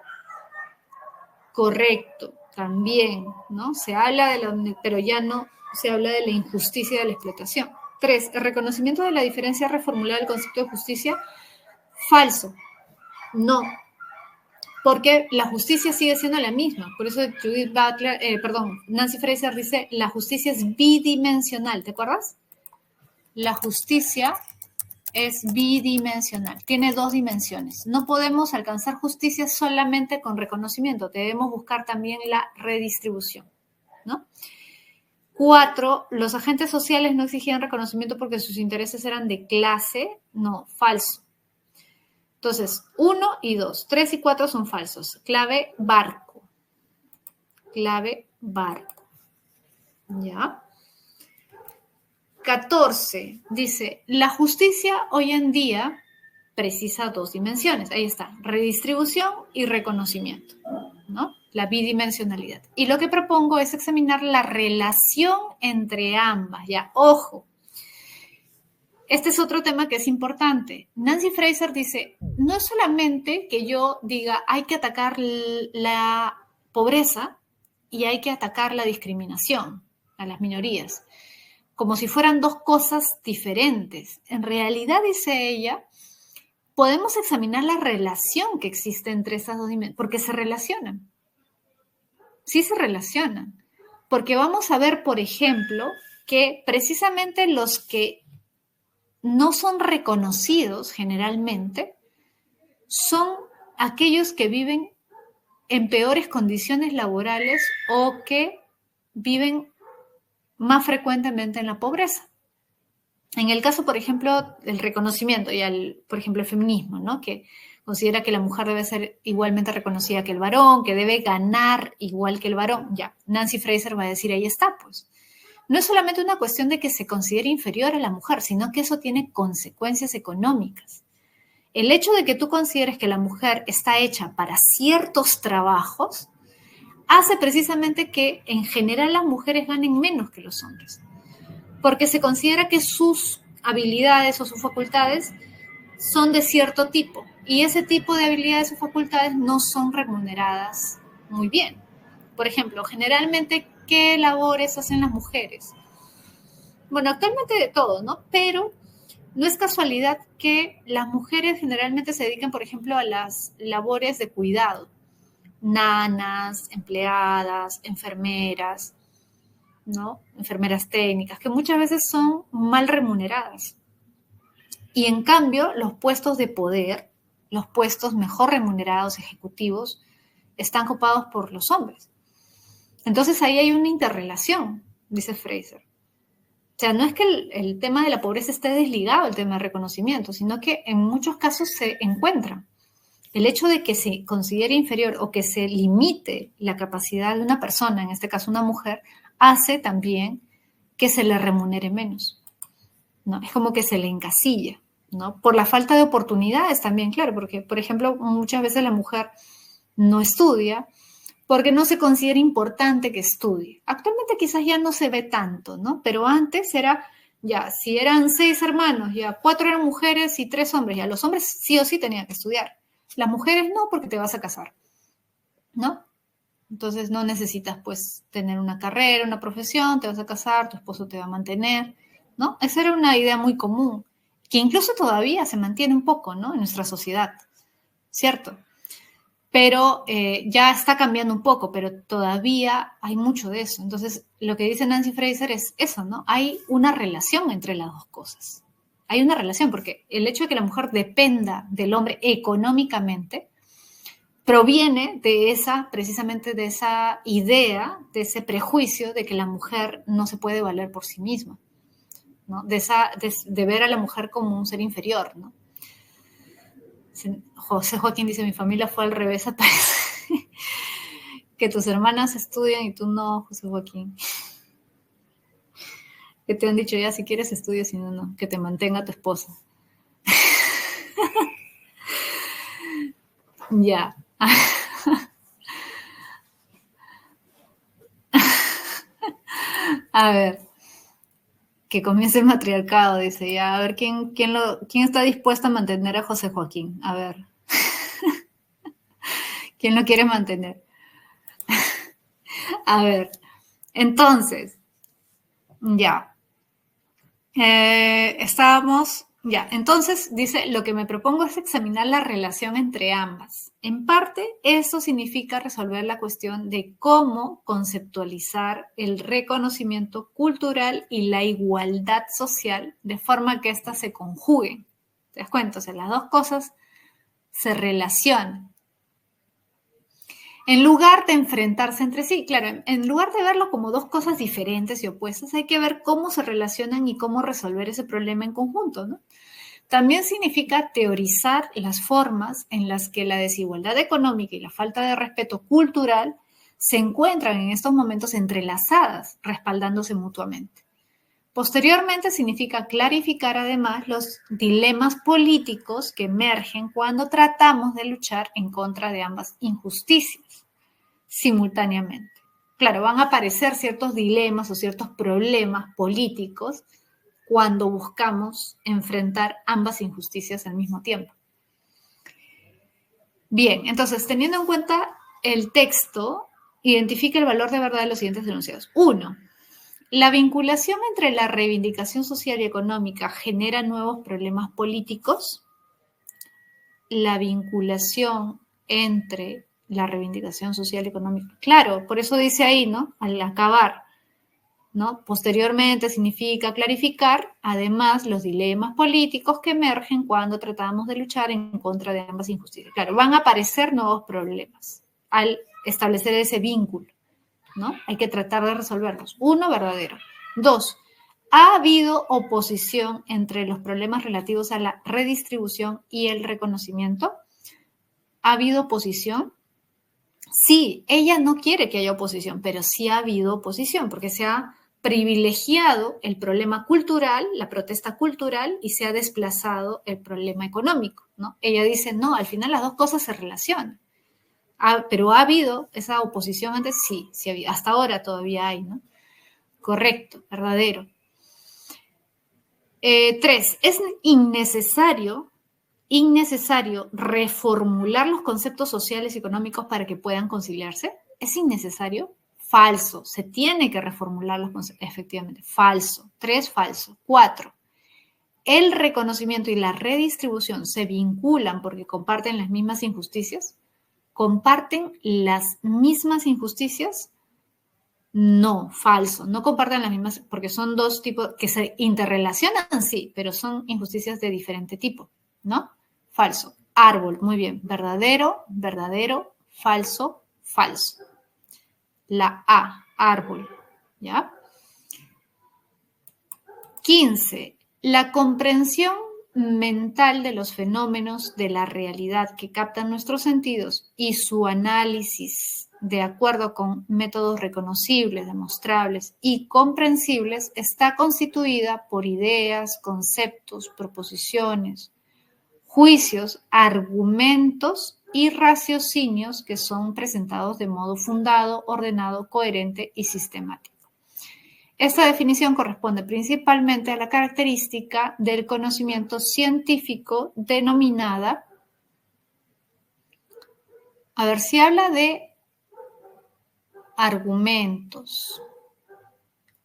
Correcto, también, ¿no? Se habla pero ya no se habla de la injusticia de la explotación. 3. El reconocimiento de la diferencia reformulada del concepto de justicia. Falso. No, porque la justicia sigue siendo la misma. Por eso Nancy Fraser dice, la justicia es bidimensional, ¿te acuerdas? La justicia es bidimensional, tiene 2 dimensiones. No podemos alcanzar justicia solamente con reconocimiento, debemos buscar también la redistribución, ¿no? 4, los agentes sociales no exigían reconocimiento porque sus intereses eran de clase. No, falso. Entonces, 1 y 2, 3 y 4 son falsos. Clave barco. Clave barco. ¿Ya? 14, dice, la justicia hoy en día precisa 2 dimensiones. Ahí está, redistribución y reconocimiento, ¿no? La bidimensionalidad. Y lo que propongo es examinar la relación entre ambas, ya, ojo. Este es otro tema que es importante. Nancy Fraser dice, no es solamente que yo diga hay que atacar la pobreza y hay que atacar la discriminación a las minorías, como si fueran 2 cosas diferentes. En realidad, dice ella, podemos examinar la relación que existe entre esas 2 dimensiones, porque se relacionan. Sí se relacionan. Porque vamos a ver, por ejemplo, que precisamente los que no son reconocidos generalmente son aquellos que viven en peores condiciones laborales o que viven más frecuentemente en la pobreza. En el caso, por ejemplo, del reconocimiento y por ejemplo, el feminismo, ¿no? Que considera que la mujer debe ser igualmente reconocida que el varón, que debe ganar igual que el varón. Ya, Nancy Fraser va a decir, ahí está, pues. No es solamente una cuestión de que se considere inferior a la mujer, sino que eso tiene consecuencias económicas. El hecho de que tú consideres que la mujer está hecha para ciertos trabajos hace precisamente que en general las mujeres ganen menos que los hombres, porque se considera que sus habilidades o sus facultades son de cierto tipo y ese tipo de habilidades o facultades no son remuneradas muy bien. Por ejemplo, generalmente ¿qué labores hacen las mujeres? Bueno, actualmente de todo, ¿no? Pero no es casualidad que las mujeres generalmente se dediquen, por ejemplo, a las labores de cuidado, nanas, empleadas, enfermeras, ¿no? Enfermeras técnicas, que muchas veces son mal remuneradas. Y en cambio, los puestos de poder, los puestos mejor remunerados ejecutivos, están ocupados por los hombres. Entonces ahí hay una interrelación, dice Fraser. O sea, no es que el tema de la pobreza esté desligado del tema de reconocimiento, sino que en muchos casos se encuentran. El hecho de que se considere inferior o que se limite la capacidad de una persona, en este caso una mujer, hace también que se le remunere menos, ¿no? Es como que se le encasilla, ¿no? Por la falta de oportunidades también, claro, porque, por ejemplo, muchas veces la mujer no estudia porque no se considera importante que estudie. Actualmente quizás ya no se ve tanto, ¿no? Pero antes era, ya, si eran 6 hermanos, ya 4 eran mujeres y 3 hombres, ya los hombres sí o sí tenían que estudiar. Las mujeres no, porque te vas a casar, ¿no? Entonces no necesitas, pues, tener una carrera, una profesión, te vas a casar, tu esposo te va a mantener, ¿no? Esa era una idea muy común, que incluso todavía se mantiene un poco, ¿no? En nuestra sociedad, ¿cierto? Pero ya está cambiando un poco, pero todavía hay mucho de eso. Entonces, lo que dice Nancy Fraser es eso, ¿no? Hay una relación entre las dos cosas. Hay una relación, porque el hecho de que la mujer dependa del hombre económicamente proviene de esa, precisamente de esa idea, de ese prejuicio de que la mujer no se puede valer por sí misma, ¿no? De ver a la mujer como un ser inferior, ¿no? José Joaquín dice, mi familia fue al revés, parece que tus hermanas estudian y tú no, José Joaquín. Que te han dicho ya, si quieres estudia, si no, no. Que te mantenga tu esposa. Ya. A ver, que comience el matriarcado, dice ya. A ver, ¿quién está dispuesto a mantener a José Joaquín? A ver. ¿Quién lo quiere mantener? A ver, entonces, ya. Estábamos, ya. Entonces, dice, lo que me propongo es examinar la relación entre ambas. En parte, eso significa resolver la cuestión de cómo conceptualizar el reconocimiento cultural y la igualdad social de forma que éstas se conjuguen. ¿Te das cuenta? O sea, las dos cosas se relacionan. En lugar de enfrentarse entre sí, claro, en lugar de verlo como dos cosas diferentes y opuestas, hay que ver cómo se relacionan y cómo resolver ese problema en conjunto, ¿no? También significa teorizar las formas en las que la desigualdad económica y la falta de respeto cultural se encuentran en estos momentos entrelazadas, respaldándose mutuamente. Posteriormente significa clarificar además los dilemas políticos que emergen cuando tratamos de luchar en contra de ambas injusticias simultáneamente. Claro, van a aparecer ciertos dilemas o ciertos problemas políticos cuando buscamos enfrentar ambas injusticias al mismo tiempo. Bien, entonces, teniendo en cuenta el texto, identifica el valor de verdad de los siguientes enunciados. 1. La vinculación entre la reivindicación social y económica genera nuevos problemas políticos. La vinculación entre la reivindicación social y económica. Claro, por eso dice ahí, ¿no? Al acabar, ¿no? Posteriormente significa clarificar, además, los dilemas políticos que emergen cuando tratamos de luchar en contra de ambas injusticias. Claro, van a aparecer nuevos problemas al establecer ese vínculo, ¿no? Hay que tratar de resolverlos. 1, verdadero. 2, ha habido oposición entre los problemas relativos a la redistribución y el reconocimiento. ¿Ha habido oposición? Sí, ella no quiere que haya oposición, pero sí ha habido oposición porque se ha privilegiado el problema cultural, la protesta cultural, y se ha desplazado el problema económico, ¿no? Ella dice, no, al final las dos cosas se relacionan. Pero ha habido esa oposición antes, sí, sí ha habido. Hasta ahora todavía hay, ¿no? Correcto, verdadero. 3, es innecesario reformular los conceptos sociales y económicos para que puedan conciliarse. Es innecesario. falso. Se tiene que reformular los conceptos, efectivamente, falso. 3, falso. 4, el reconocimiento y la redistribución se vinculan porque comparten las mismas injusticias. ¿Comparten las mismas injusticias? No, falso. No comparten las mismas, porque son dos tipos que se interrelacionan, sí, pero son injusticias de diferente tipo, ¿no? Falso. Árbol, muy bien. Verdadero, verdadero, falso, falso. La A, árbol, ¿ya? 15. La comprensión mental de los fenómenos de la realidad que captan nuestros sentidos y su análisis de acuerdo con métodos reconocibles, demostrables y comprensibles está constituida por ideas, conceptos, proposiciones, juicios, argumentos y raciocinios que son presentados de modo fundado, ordenado, coherente y sistemático. Esta definición corresponde principalmente a la característica del conocimiento científico denominada, a ver, si habla de argumentos,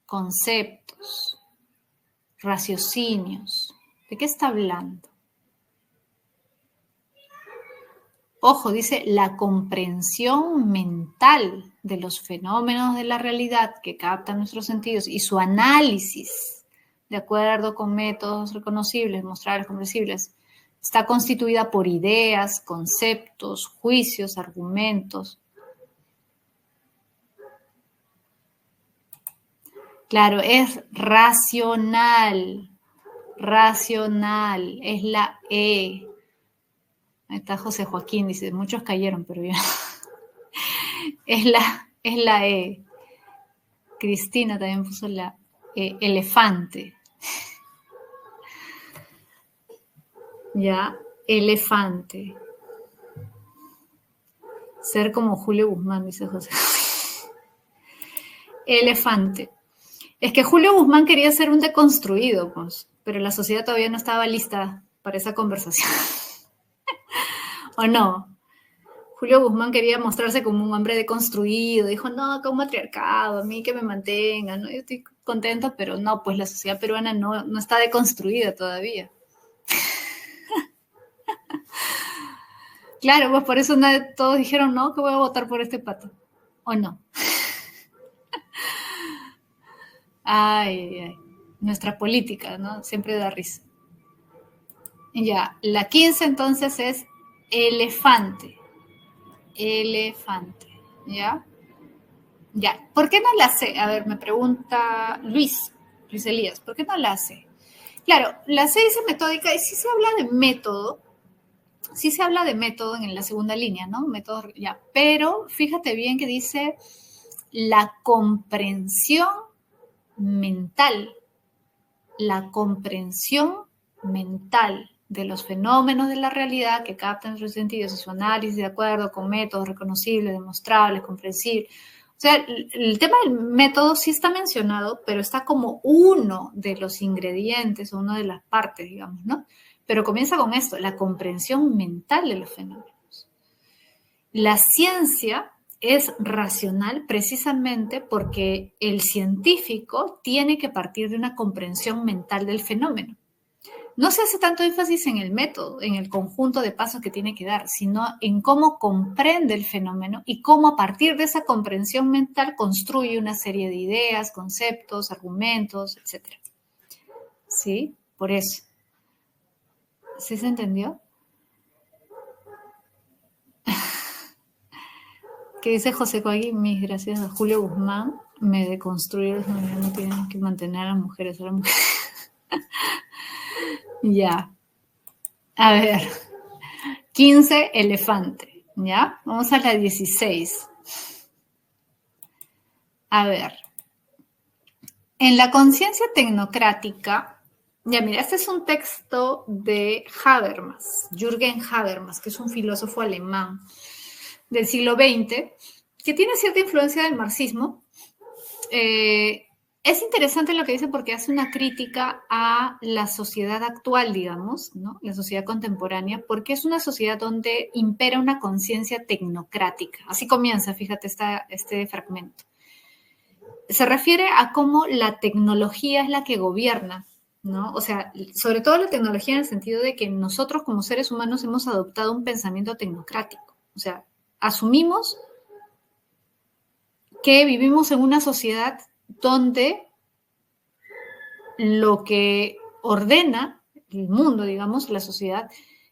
conceptos, raciocinios, ¿de qué está hablando? Ojo, dice la comprensión mental de los fenómenos de la realidad que captan nuestros sentidos y su análisis, de acuerdo con métodos reconocibles, mostrables, comprensibles, está constituida por ideas, conceptos, juicios, argumentos. Claro, es racional, racional, es la E. Ahí está José Joaquín, dice, muchos cayeron, pero ya. Es la E. Cristina también puso la E. Elefante. Ya, elefante. Ser como Julio Guzmán, dice José. Elefante. Es que Julio Guzmán quería ser un deconstruido, pues, pero la sociedad todavía no estaba lista para esa conversación. ¿O no? Julio Guzmán quería mostrarse como un hombre deconstruido, dijo, no, que un matriarcado, a mí que me mantengan, ¿no? Yo estoy contento, pero no, pues la sociedad peruana no está deconstruida todavía. Claro, pues por eso todos dijeron, no, que voy a votar por este pato, ¿o no? Ay, nuestra política, ¿no? Siempre da risa. Ya, la 15 entonces es elefante. Elefante, ¿ya? Ya, ¿por qué no la C? A ver, me pregunta Luis Elías, ¿por qué no la C? Claro, la C dice metódica y sí se habla de método, sí se habla de método en la segunda línea, ¿no? Método, ya, pero fíjate bien que dice la comprensión mental, la comprensión mental de los fenómenos de la realidad que captan nuestros sentidos y su análisis de acuerdo con métodos reconocibles, demostrables, comprensibles. O sea, el tema del método sí está mencionado, pero está como uno de los ingredientes o una de las partes, digamos, ¿no? Pero comienza con esto, la comprensión mental de los fenómenos. La ciencia es racional precisamente porque el científico tiene que partir de una comprensión mental del fenómeno. No se hace tanto énfasis en el método, en el conjunto de pasos que tiene que dar, sino en cómo comprende el fenómeno y cómo a partir de esa comprensión mental construye una serie de ideas, conceptos, argumentos, etc. ¿Sí? Por eso. ¿Sí se entendió? Que dice José Joaquín, mis gracias a Julio Guzmán, me deconstruye, no tienen que mantener a las mujeres, Ya. A ver. 15, elefante. ¿Ya? Vamos a la 16. A ver. En la conciencia tecnocrática, ya mira, este es un texto de Habermas, Jürgen Habermas, que es un filósofo alemán del siglo XX, que tiene cierta influencia del marxismo. Es interesante lo que dice porque hace una crítica a la sociedad actual, digamos, ¿no? La sociedad contemporánea, porque es una sociedad donde impera una conciencia tecnocrática. Así comienza, fíjate, este fragmento. se refiere a cómo la tecnología es la que gobierna, ¿no? O sea, sobre todo la tecnología en el sentido de que nosotros como seres humanos hemos adoptado un pensamiento tecnocrático. O sea, asumimos que vivimos en una sociedad donde lo que ordena el mundo, digamos, la sociedad,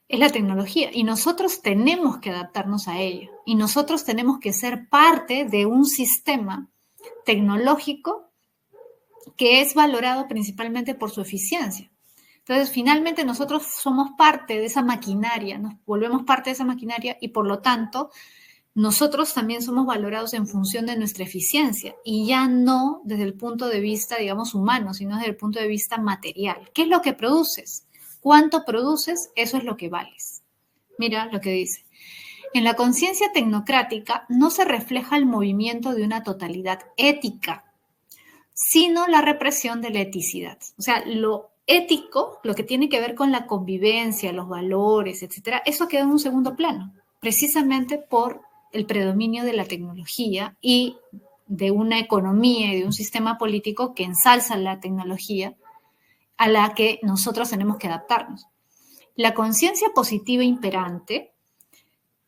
es la tecnología y nosotros tenemos que adaptarnos a ella y nosotros tenemos que ser parte de un sistema tecnológico que es valorado principalmente por su eficiencia. Entonces, finalmente nosotros somos parte de esa maquinaria, nos volvemos parte de esa maquinaria y por lo tanto nosotros también somos valorados en función de nuestra eficiencia y ya no desde el punto de vista, digamos, humano, sino desde el punto de vista material. ¿Qué es lo que produces? ¿Cuánto produces? Eso es lo que vales. Mira lo que dice. En la conciencia tecnocrática no se refleja el movimiento de una totalidad ética, sino la represión de la eticidad. O sea, lo ético, lo que tiene que ver con la convivencia, los valores, etcétera, eso queda en un segundo plano, precisamente por el predominio de la tecnología y de una economía y de un sistema político que ensalza la tecnología a la que nosotros tenemos que adaptarnos. La conciencia positiva imperante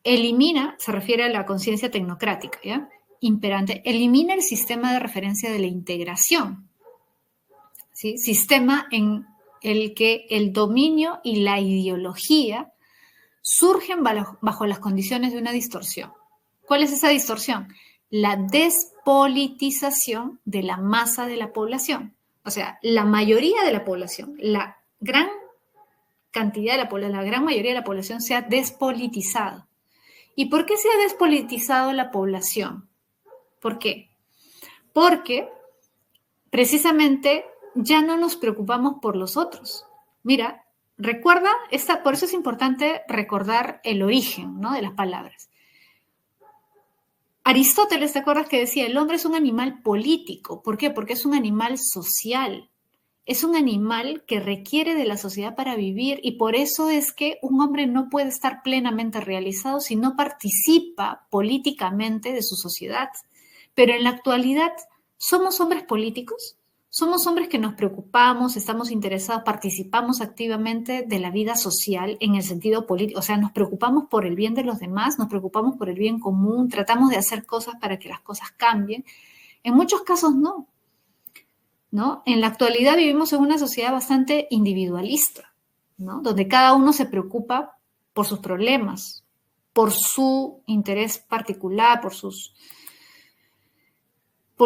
elimina, se refiere a la conciencia tecnocrática, ¿ya? Imperante, elimina el sistema de referencia de la integración, ¿sí? Sistema en el que el dominio y la ideología surgen bajo las condiciones de una distorsión. ¿Cuál es esa distorsión? La despolitización de la masa de la población. O sea, la mayoría de la población, la gran cantidad de la población, la gran mayoría de la población se ha despolitizado. ¿Y por qué se ha despolitizado la población? ¿Por qué? Porque precisamente ya no nos preocupamos por los otros. Mira, recuerda, por eso es importante recordar el origen, ¿no?, de las palabras. Aristóteles, ¿te acuerdas que decía? El hombre es un animal político. ¿Por qué? Porque es un animal social. Es un animal que requiere de la sociedad para vivir y por eso es que un hombre no puede estar plenamente realizado si no participa políticamente de su sociedad. Pero en la actualidad, ¿somos hombres políticos? Somos hombres que nos preocupamos, estamos interesados, participamos activamente de la vida social en el sentido político, o sea, nos preocupamos por el bien de los demás, nos preocupamos por el bien común, tratamos de hacer cosas para que las cosas cambien. En muchos casos no, ¿no? En la actualidad vivimos en una sociedad bastante individualista, ¿no? Donde cada uno se preocupa por sus problemas, por su interés particular, por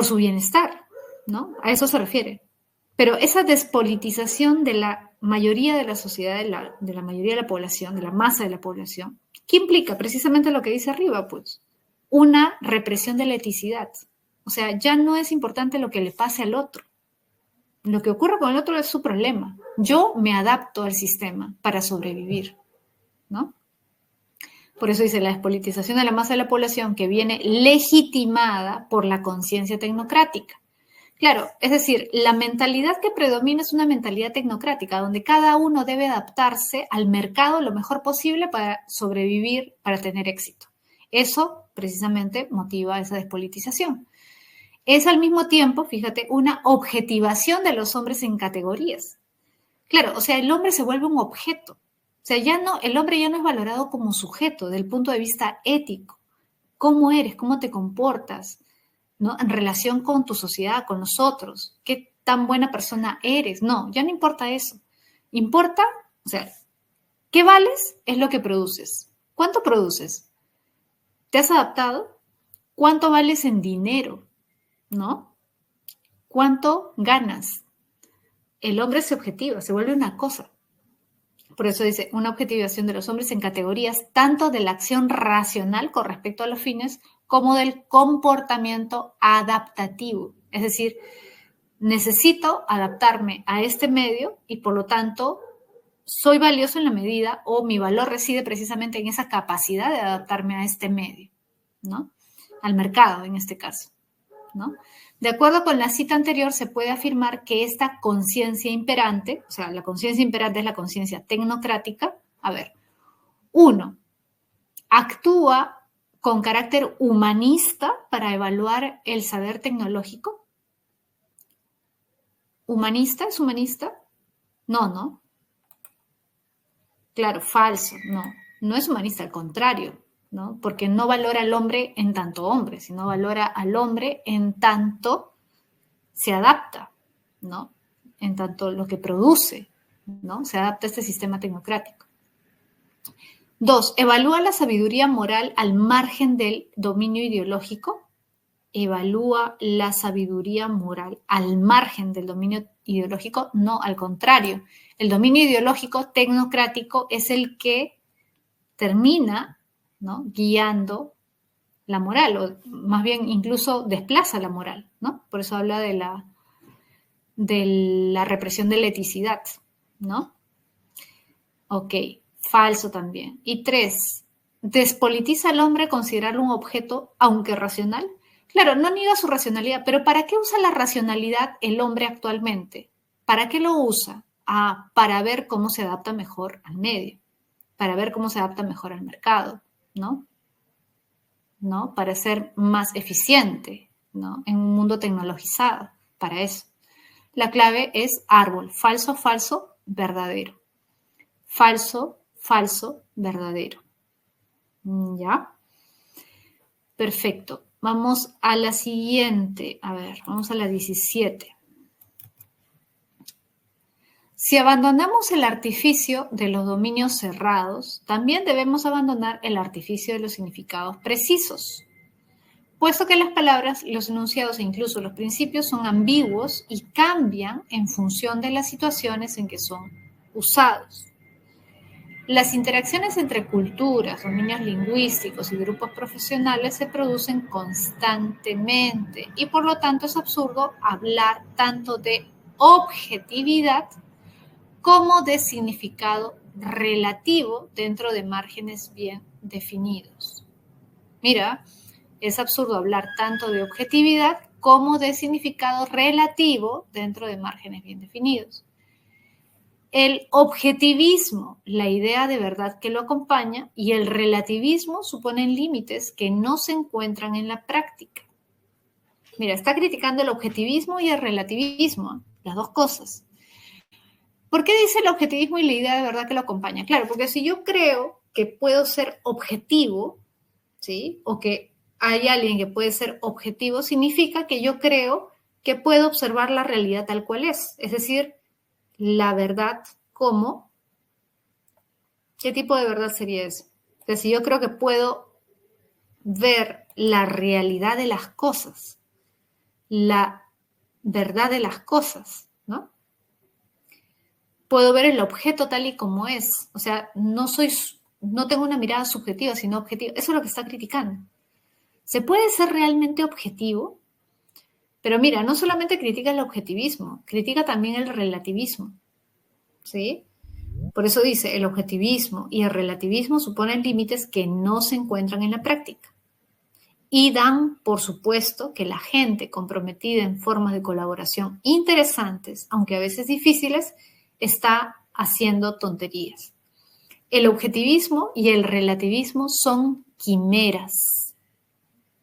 su bienestar, ¿no? A eso se refiere. Pero esa despolitización de la mayoría de la sociedad, de la mayoría de la población, de la masa de la población, ¿qué implica? Precisamente lo que dice arriba, pues, una represión de la eticidad. O sea, ya no es importante lo que le pase al otro. Lo que ocurre con el otro es su problema. Yo me adapto al sistema para sobrevivir, ¿no? Por eso dice la despolitización de la masa de la población que viene legitimada por la conciencia tecnocrática. Claro, es decir, la mentalidad que predomina es una mentalidad tecnocrática, donde cada uno debe adaptarse al mercado lo mejor posible para sobrevivir, para tener éxito. Eso precisamente motiva esa despolitización. Es al mismo tiempo, fíjate, una objetivación de los hombres en categorías. Claro, o sea, el hombre se vuelve un objeto. O sea, el hombre ya no es valorado como sujeto desde el punto de vista ético. ¿Cómo eres? ¿Cómo te comportas? ¿No? En relación con tu sociedad, con los otros. ¿Qué tan buena persona eres? No, ya no importa eso. Importa, o sea, ¿qué vales? Es lo que produces. ¿Cuánto produces? ¿Te has adaptado? ¿Cuánto vales en dinero? ¿No? ¿Cuánto ganas? El hombre se objetiva, se vuelve una cosa. Por eso dice, una objetivación de los hombres en categorías tanto de la acción racional con respecto a los fines como del comportamiento adaptativo. Es decir, necesito adaptarme a este medio y por lo tanto soy valioso en la medida o mi valor reside precisamente en esa capacidad de adaptarme a este medio, ¿no? Al mercado en este caso, ¿no? De acuerdo con la cita anterior, se puede afirmar que esta conciencia imperante, o sea, la conciencia imperante es la conciencia tecnocrática, a ver, uno, actúa con carácter humanista para evaluar el saber tecnológico, ¿Humanista? ¿Es humanista? No, ¿no? Claro, falso, no. No es humanista, al contrario, ¿no? Porque no valora al hombre en tanto hombre, sino valora al hombre en tanto se adapta, ¿no? En tanto lo que produce, ¿no? Se adapta a este sistema tecnocrático. 2. Evalúa la sabiduría moral al margen del dominio ideológico. Evalúa la sabiduría moral al margen del dominio ideológico, no, al contrario. El dominio ideológico tecnocrático es el que termina, ¿no?, guiando la moral, o más bien incluso desplaza la moral, ¿no? Por eso habla de la represión de la eticidad, ¿no? Ok, falso también. Y 3, despolitiza al hombre considerarlo un objeto, aunque racional. Claro, no niega su racionalidad, pero ¿para qué usa la racionalidad el hombre actualmente? ¿Para qué lo usa? Ah, para ver cómo se adapta mejor al medio, para ver cómo se adapta mejor al mercado, ¿no? ¿No? Para ser más eficiente, ¿no? En un mundo tecnologizado, para eso. La clave es árbol, falso, falso, verdadero. Falso, falso, verdadero. ¿Ya? Perfecto. Vamos a la siguiente. A ver, vamos a la 17. Si abandonamos el artificio de los dominios cerrados, también debemos abandonar el artificio de los significados precisos, puesto que las palabras, los enunciados e incluso los principios son ambiguos y cambian en función de las situaciones en que son usados. Las interacciones entre culturas, dominios lingüísticos y grupos profesionales se producen constantemente y por lo tanto es absurdo hablar tanto de objetividad como de significado relativo dentro de márgenes bien definidos. Mira, es absurdo hablar tanto de objetividad como de significado relativo dentro de márgenes bien definidos. El objetivismo, la idea de verdad que lo acompaña, y el relativismo suponen límites que no se encuentran en la práctica. Mira, está criticando el objetivismo y el relativismo, las dos cosas. ¿Por qué dice el objetivismo y la idea de verdad que lo acompaña? Claro, porque si yo creo que puedo ser objetivo, ¿sí? O que hay alguien que puede ser objetivo, significa que yo creo que puedo observar la realidad tal cual es decir, la verdad como, ¿qué tipo de verdad sería eso? Que si yo creo que puedo ver la realidad de las cosas, la verdad de las cosas, ¿no? Puedo ver el objeto tal y como es, o sea, no tengo una mirada subjetiva, sino objetiva. Eso es lo que está criticando. ¿Se puede ser realmente objetivo? Pero mira, no solamente critica el objetivismo, critica también el relativismo, ¿sí? Por eso dice, el objetivismo y el relativismo suponen límites que no se encuentran en la práctica y dan, por supuesto, que la gente comprometida en formas de colaboración interesantes, aunque a veces difíciles, está haciendo tonterías. El objetivismo y el relativismo son quimeras.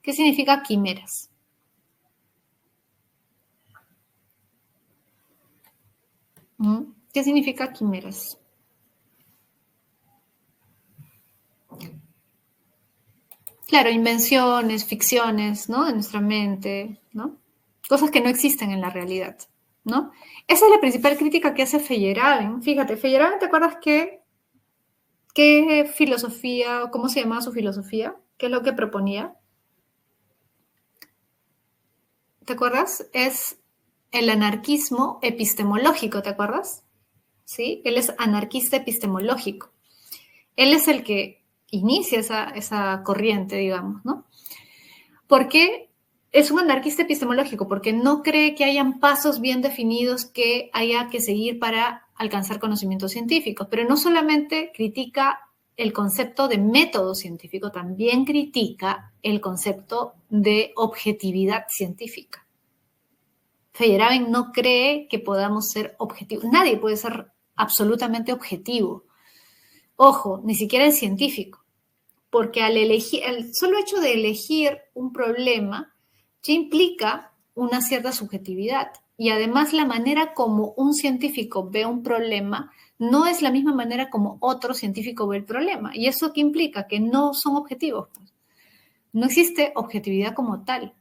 ¿Qué significa quimeras? ¿Qué significa quimeras? Claro, invenciones, ficciones, ¿no? De nuestra mente, ¿no? Cosas que no existen en la realidad, ¿no? Esa es la principal crítica que hace Feyerabend. Fíjate, Feyerabend, ¿te acuerdas qué filosofía, o cómo se llamaba su filosofía? ¿Qué es lo que proponía? ¿Te acuerdas? Es el anarquismo epistemológico, ¿te acuerdas? ¿Sí? Él es anarquista epistemológico. Él es el que inicia esa corriente, digamos, ¿no? ¿Por qué es un anarquista epistemológico? Porque no cree que hayan pasos bien definidos que haya que seguir para alcanzar conocimientos científicos, pero no solamente critica el concepto de método científico, también critica el concepto de objetividad científica. Feyerabend no cree que podamos ser objetivos. Nadie puede ser absolutamente objetivo. Ojo, ni siquiera el científico, porque el solo hecho de elegir un problema ya implica una cierta subjetividad. Y además la manera como un científico ve un problema no es la misma manera como otro científico ve el problema. ¿Y eso qué implica? Que no son objetivos. Pues. No existe objetividad como tal,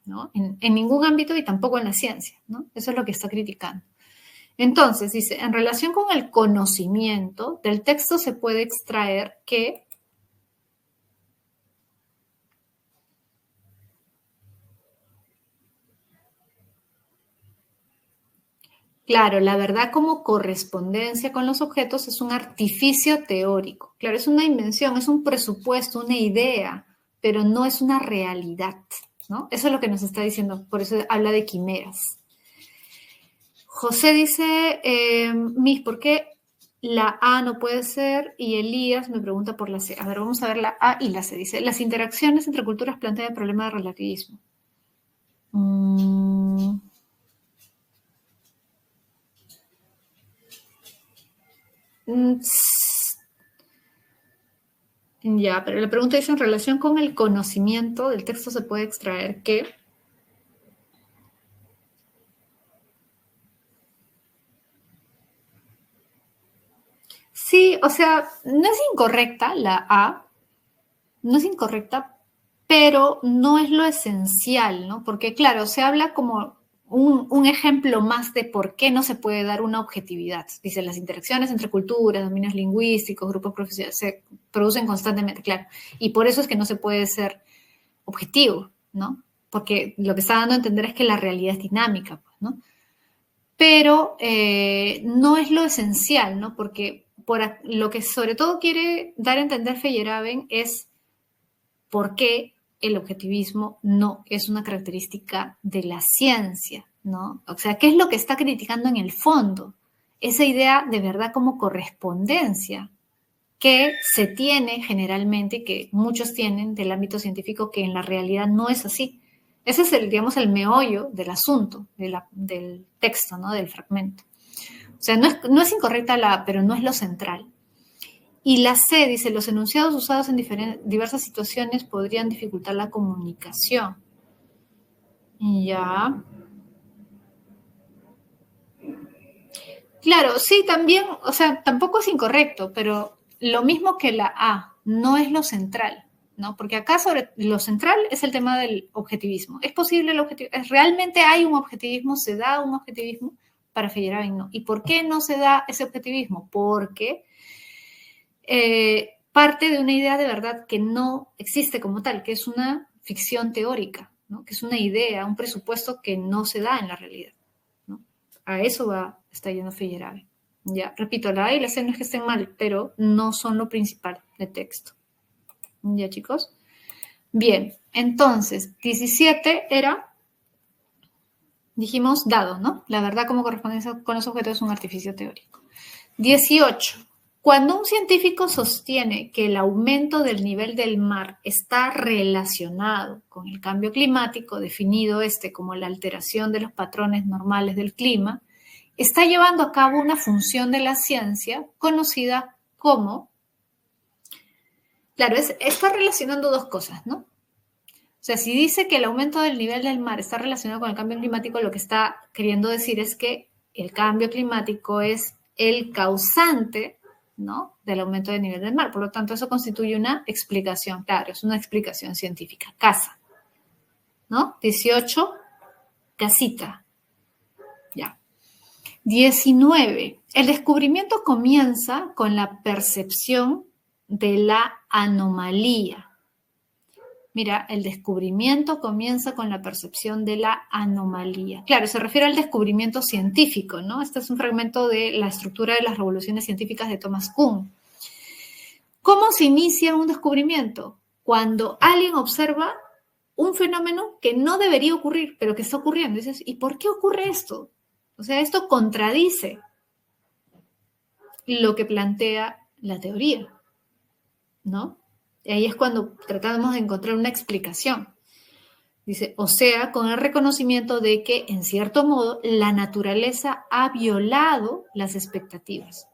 ¿no? En ningún ámbito y tampoco en la ciencia, ¿no? Eso es lo que está criticando. Entonces, dice, en relación con el conocimiento, del texto se puede extraer que claro, la verdad como correspondencia con los objetos es un artificio teórico. Claro, es una invención, es un presupuesto, una idea, pero no es una realidad, ¿no? Eso es lo que nos está diciendo, por eso habla de quimeras. José dice, Miss, ¿por qué la A no puede ser? Y Elías me pregunta por la C. A ver, vamos a ver la A y la C. Dice, las interacciones entre culturas plantean el problema de relativismo. Ya, pero la pregunta dice, en relación con el conocimiento, del texto se puede extraer que... Sí, o sea, no es incorrecta la A, no es incorrecta, pero no es lo esencial, ¿no? Porque, claro, se habla como un ejemplo más de por qué no se puede dar una objetividad. Dice, las interacciones entre culturas, dominios lingüísticos, grupos profesionales, se producen constantemente, claro. Y por eso es que no se puede ser objetivo, ¿no? Porque lo que está dando a entender es que la realidad es dinámica, pues, ¿no? Pero no es lo esencial, ¿no? Porque lo que sobre todo quiere dar a entender Feyerabend es por qué el objetivismo no es una característica de la ciencia, ¿no? O sea, ¿qué es lo que está criticando en el fondo? Esa idea de verdad como correspondencia que se tiene generalmente, que muchos tienen del ámbito científico, que en la realidad no es así. Ese es el, digamos, el meollo del asunto, del texto, ¿no? Del fragmento. O sea, no es incorrecta la A, pero no es lo central. Y la C dice, los enunciados usados en diversas situaciones podrían dificultar la comunicación. Ya. Claro, sí, también, o sea, tampoco es incorrecto, pero lo mismo que la A, no es lo central, ¿no? Porque acá sobre lo central es el tema del objetivismo. ¿Es posible el objetivismo? ¿Realmente hay un objetivismo? ¿Se da un objetivismo? Para Feyerabend no. ¿Y por qué no se da ese objetivismo? Porque parte de una idea de verdad que no existe como tal, que es una ficción teórica, ¿no? Que es una idea, un presupuesto que no se da en la realidad, ¿no? A eso está yendo Feyerabend. Ya, repito, la A y la C no es que estén mal, pero no son lo principal del texto. ¿Ya, chicos? Bien, entonces, 17 era, dijimos, dado, ¿no? La verdad como correspondencia con los objetos es un artificio teórico. 18. Cuando un científico sostiene que el aumento del nivel del mar está relacionado con el cambio climático, definido como la alteración de los patrones normales del clima, está llevando a cabo una función de la ciencia conocida como... Claro, está relacionando dos cosas, ¿no? O sea, si dice que el aumento del nivel del mar está relacionado con el cambio climático, lo que está queriendo decir es que el cambio climático es el causante, ¿no?, del aumento del nivel del mar. Por lo tanto, eso constituye una explicación, claro, es una explicación científica. Casa, ¿no? 18, casita. Ya. 19. El descubrimiento comienza con la percepción de la anomalía. Mira, el descubrimiento comienza con la percepción de la anomalía. Claro, se refiere al descubrimiento científico, ¿no? Este es un fragmento de la estructura de las revoluciones científicas de Thomas Kuhn. ¿Cómo se inicia un descubrimiento? Cuando alguien observa un fenómeno que no debería ocurrir, pero que está ocurriendo. Y dices, ¿y por qué ocurre esto? O sea, esto contradice lo que plantea la teoría, ¿no? Y ahí es cuando tratamos de encontrar una explicación. Dice, o sea, con el reconocimiento de que, en cierto modo, la naturaleza ha violado las expectativas.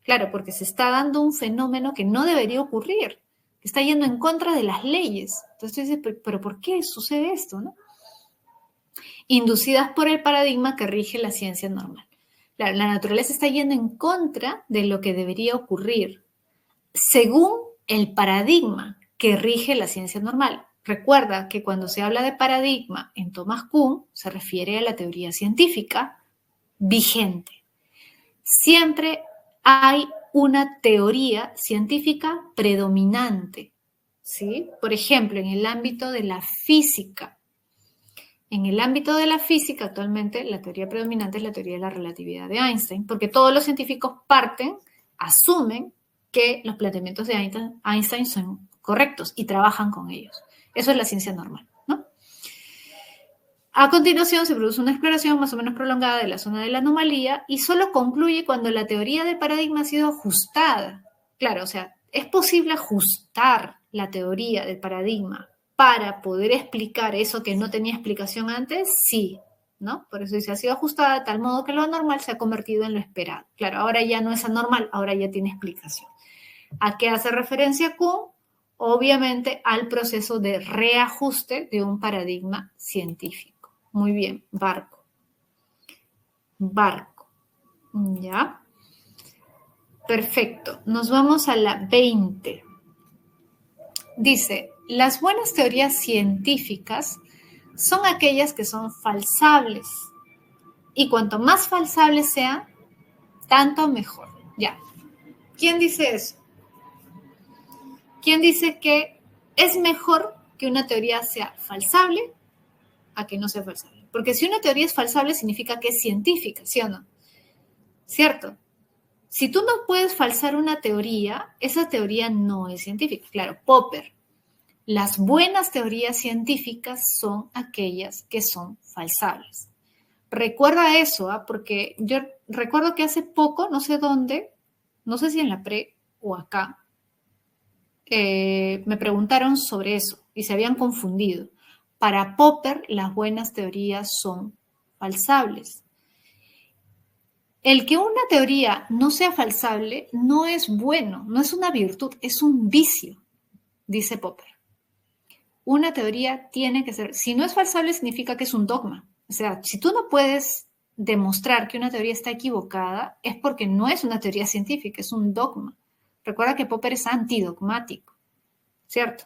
Claro, porque se está dando un fenómeno que no debería ocurrir, que está yendo en contra de las leyes. Entonces dices, pero ¿por qué sucede esto, no? inducidas por el paradigma que rige la ciencia normal. La naturaleza está yendo en contra de lo que debería ocurrir según el paradigma que rige la ciencia normal. Recuerda que cuando se habla de paradigma en Thomas Kuhn, se refiere a la teoría científica vigente. Siempre hay una teoría científica predominante, ¿sí? Por ejemplo, en el ámbito de la física. En el ámbito de la física, actualmente, la teoría predominante es la teoría de la relatividad de Einstein, porque todos los científicos asumen que los planteamientos de Einstein son correctos y trabajan con ellos. Eso es la ciencia normal, ¿no? A continuación se produce una exploración más o menos prolongada de la zona de la anomalía y solo concluye cuando la teoría del paradigma ha sido ajustada. Claro, o sea, ¿es posible ajustar la teoría del paradigma para poder explicar eso que no tenía explicación antes? Sí, ¿no? Por eso dice, ha sido ajustada de tal modo que lo anormal se ha convertido en lo esperado. Claro, ahora ya no es anormal, ahora ya tiene explicación. ¿A qué hace referencia Kuhn? Obviamente al proceso de reajuste de un paradigma científico. Muy bien, barco. Barco. ¿Ya? Perfecto. Nos vamos a la 20. Dice, las buenas teorías científicas son aquellas que son falsables. Y cuanto más falsables sean, tanto mejor. Ya. ¿Quién dice eso? ¿Quién dice que es mejor que una teoría sea falsable a que no sea falsable? Porque si una teoría es falsable significa que es científica, ¿sí o no? ¿Cierto? Si tú no puedes falsar una teoría, esa teoría no es científica. Claro, Popper. Las buenas teorías científicas son aquellas que son falsables. Recuerda eso, ¿eh? Porque yo recuerdo que hace poco, no sé dónde, no sé si en la pre o acá, me preguntaron sobre eso y se habían confundido. Para Popper, las buenas teorías son falsables. El que una teoría no sea falsable no es bueno, no es una virtud, es un vicio, dice Popper. Una teoría tiene que ser, si no es falsable significa que es un dogma. O sea, si tú no puedes demostrar que una teoría está equivocada, es porque no es una teoría científica, es un dogma. Recuerda que Popper es antidogmático, ¿cierto?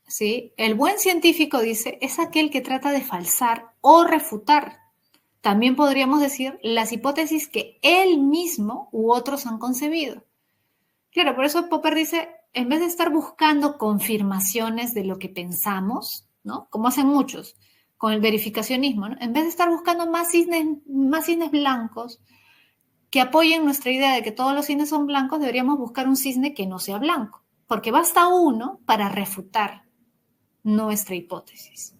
¿Sí? El buen científico, dice, es aquel que trata de falsar o refutar. También podríamos decir las hipótesis que él mismo u otros han concebido. Claro, por eso Popper dice, en vez de estar buscando confirmaciones de lo que pensamos, ¿no? Como hacen muchos con el verificacionismo, ¿no? En vez de estar buscando más cisnes blancos que apoyen nuestra idea de que todos los cisnes son blancos, deberíamos buscar un cisne que no sea blanco, porque basta uno para refutar nuestra hipótesis,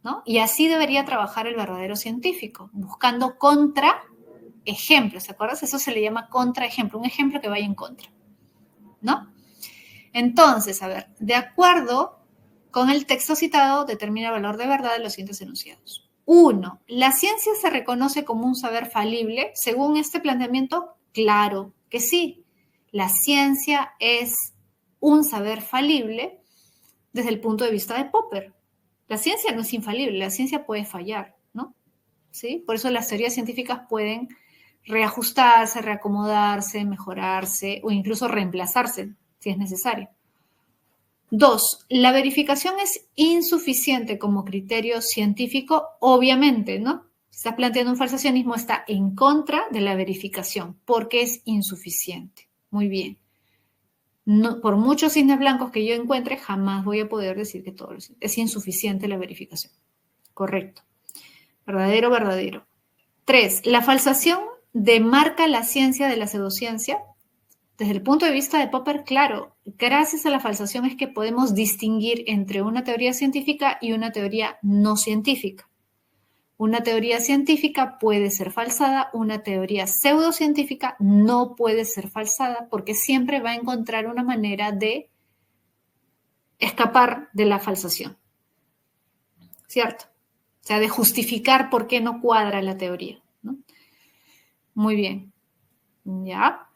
¿no? Y así debería trabajar el verdadero científico, buscando contraejemplos, ¿se acuerdas? Eso se le llama contraejemplo, un ejemplo que vaya en contra, ¿no? Entonces, a ver, de acuerdo con el texto citado, determina el valor de verdad de los siguientes enunciados. 1. ¿La ciencia se reconoce como un saber falible? Según este planteamiento, claro que sí. La ciencia es un saber falible desde el punto de vista de Popper. La ciencia no es infalible, la ciencia puede fallar, ¿no? ¿Sí? Por eso las teorías científicas pueden reajustarse, reacomodarse, mejorarse o incluso reemplazarse si es necesario. 2. La verificación es insuficiente como criterio científico, obviamente, ¿no? Si estás planteando un falsacionismo, está en contra de la verificación porque es insuficiente. Muy bien. No, por muchos cisnes blancos que yo encuentre, jamás voy a poder decir que todos es insuficiente la verificación. Correcto. Verdadero, verdadero. 3. La falsación demarca la ciencia de la pseudociencia. Desde el punto de vista de Popper, claro, gracias a la falsación es que podemos distinguir entre una teoría científica y una teoría no científica. Una teoría científica puede ser falsada, una teoría pseudocientífica no puede ser falsada porque siempre va a encontrar una manera de escapar de la falsación, ¿cierto? O sea, de justificar por qué no cuadra la teoría, ¿no? Muy bien, ¿ya?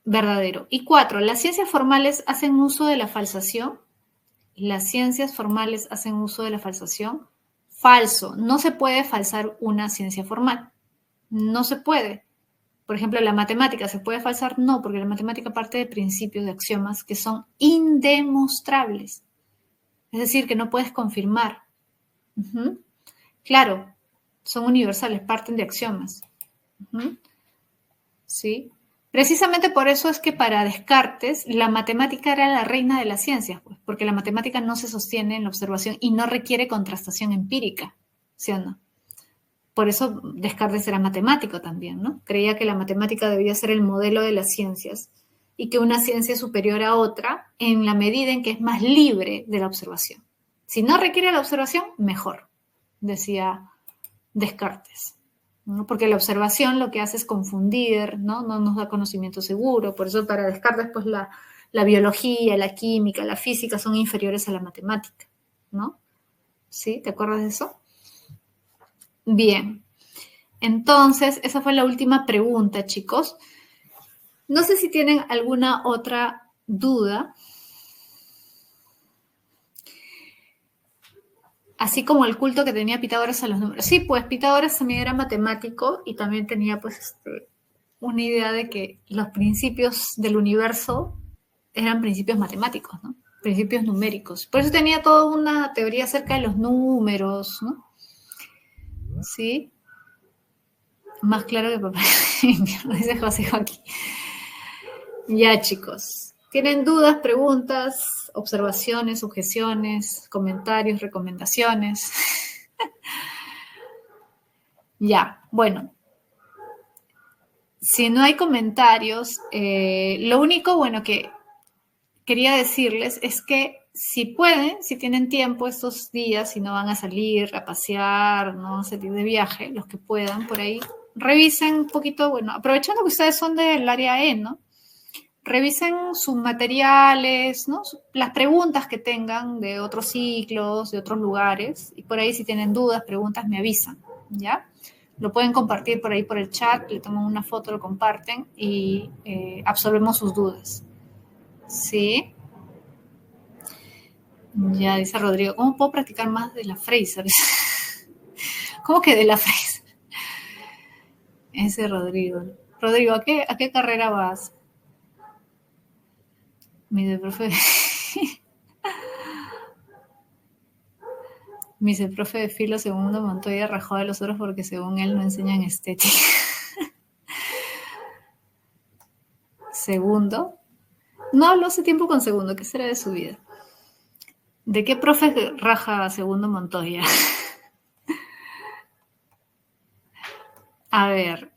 Verdadero. Y 4, ¿las ciencias formales hacen uso de la falsación? ¿las ciencias formales hacen uso de la falsación? Falso. No se puede falsar una ciencia formal. No se puede. Por ejemplo, ¿la matemática se puede falsar? No, porque la matemática parte de principios, de axiomas que son indemostrables. Es decir, que no puedes confirmar. Uh-huh. Claro, son universales, parten de axiomas. Uh-huh. ¿Sí? Precisamente por eso es que para Descartes la matemática era la reina de las ciencias, pues, porque la matemática no se sostiene en la observación y no requiere contrastación empírica, ¿sí o no? Por eso Descartes era matemático también, ¿no? Creía que la matemática debía ser el modelo de las ciencias y que una ciencia es superior a otra en la medida en que es más libre de la observación. Si no requiere la observación, mejor, decía Descartes. ¿No? Porque la observación lo que hace es confundir, ¿no? No nos da conocimiento seguro. Por eso para Descartes, pues la biología, la química, la física son inferiores a la matemática, ¿no? ¿Sí? ¿Te acuerdas de eso? Bien. Entonces, esa fue la última pregunta, chicos. No sé si tienen alguna otra duda. Así como el culto que tenía Pitágoras a los números. Sí, pues Pitágoras también era matemático y también tenía pues una idea de que los principios del universo eran principios matemáticos, ¿no? Principios numéricos. Por eso tenía toda una teoría acerca de los números, ¿no? ¿Sí? Más claro que papá. Dice José Joaquín. Ya, chicos. ¿Tienen dudas, preguntas, observaciones, objeciones, comentarios, recomendaciones? Ya, bueno. Si no hay comentarios, lo único, bueno, que quería decirles es que si pueden, si tienen tiempo estos días, si no van a salir a pasear, no van a salir de viaje, los que puedan por ahí, revisen un poquito, bueno, aprovechando que ustedes son del área E, ¿no? Revisen sus materiales, ¿no? Las preguntas que tengan de otros ciclos, de otros lugares, y por ahí si tienen dudas, preguntas, me avisan, ¿ya? Lo pueden compartir por ahí por el chat, le toman una foto, lo comparten y absorbemos sus dudas. ¿Sí? Ya, dice Rodrigo, ¿cómo puedo practicar más de la Fraser? ¿Cómo que de la Fraser? Ese Rodrigo. Rodrigo, ¿a qué carrera vas? Mi profe. Mi profe de filo segundo Montoya rajó de los otros porque según él no enseñan estética. Segundo. No hablo hace tiempo con segundo. ¿Qué será de su vida? ¿De qué profe raja segundo Montoya? A ver.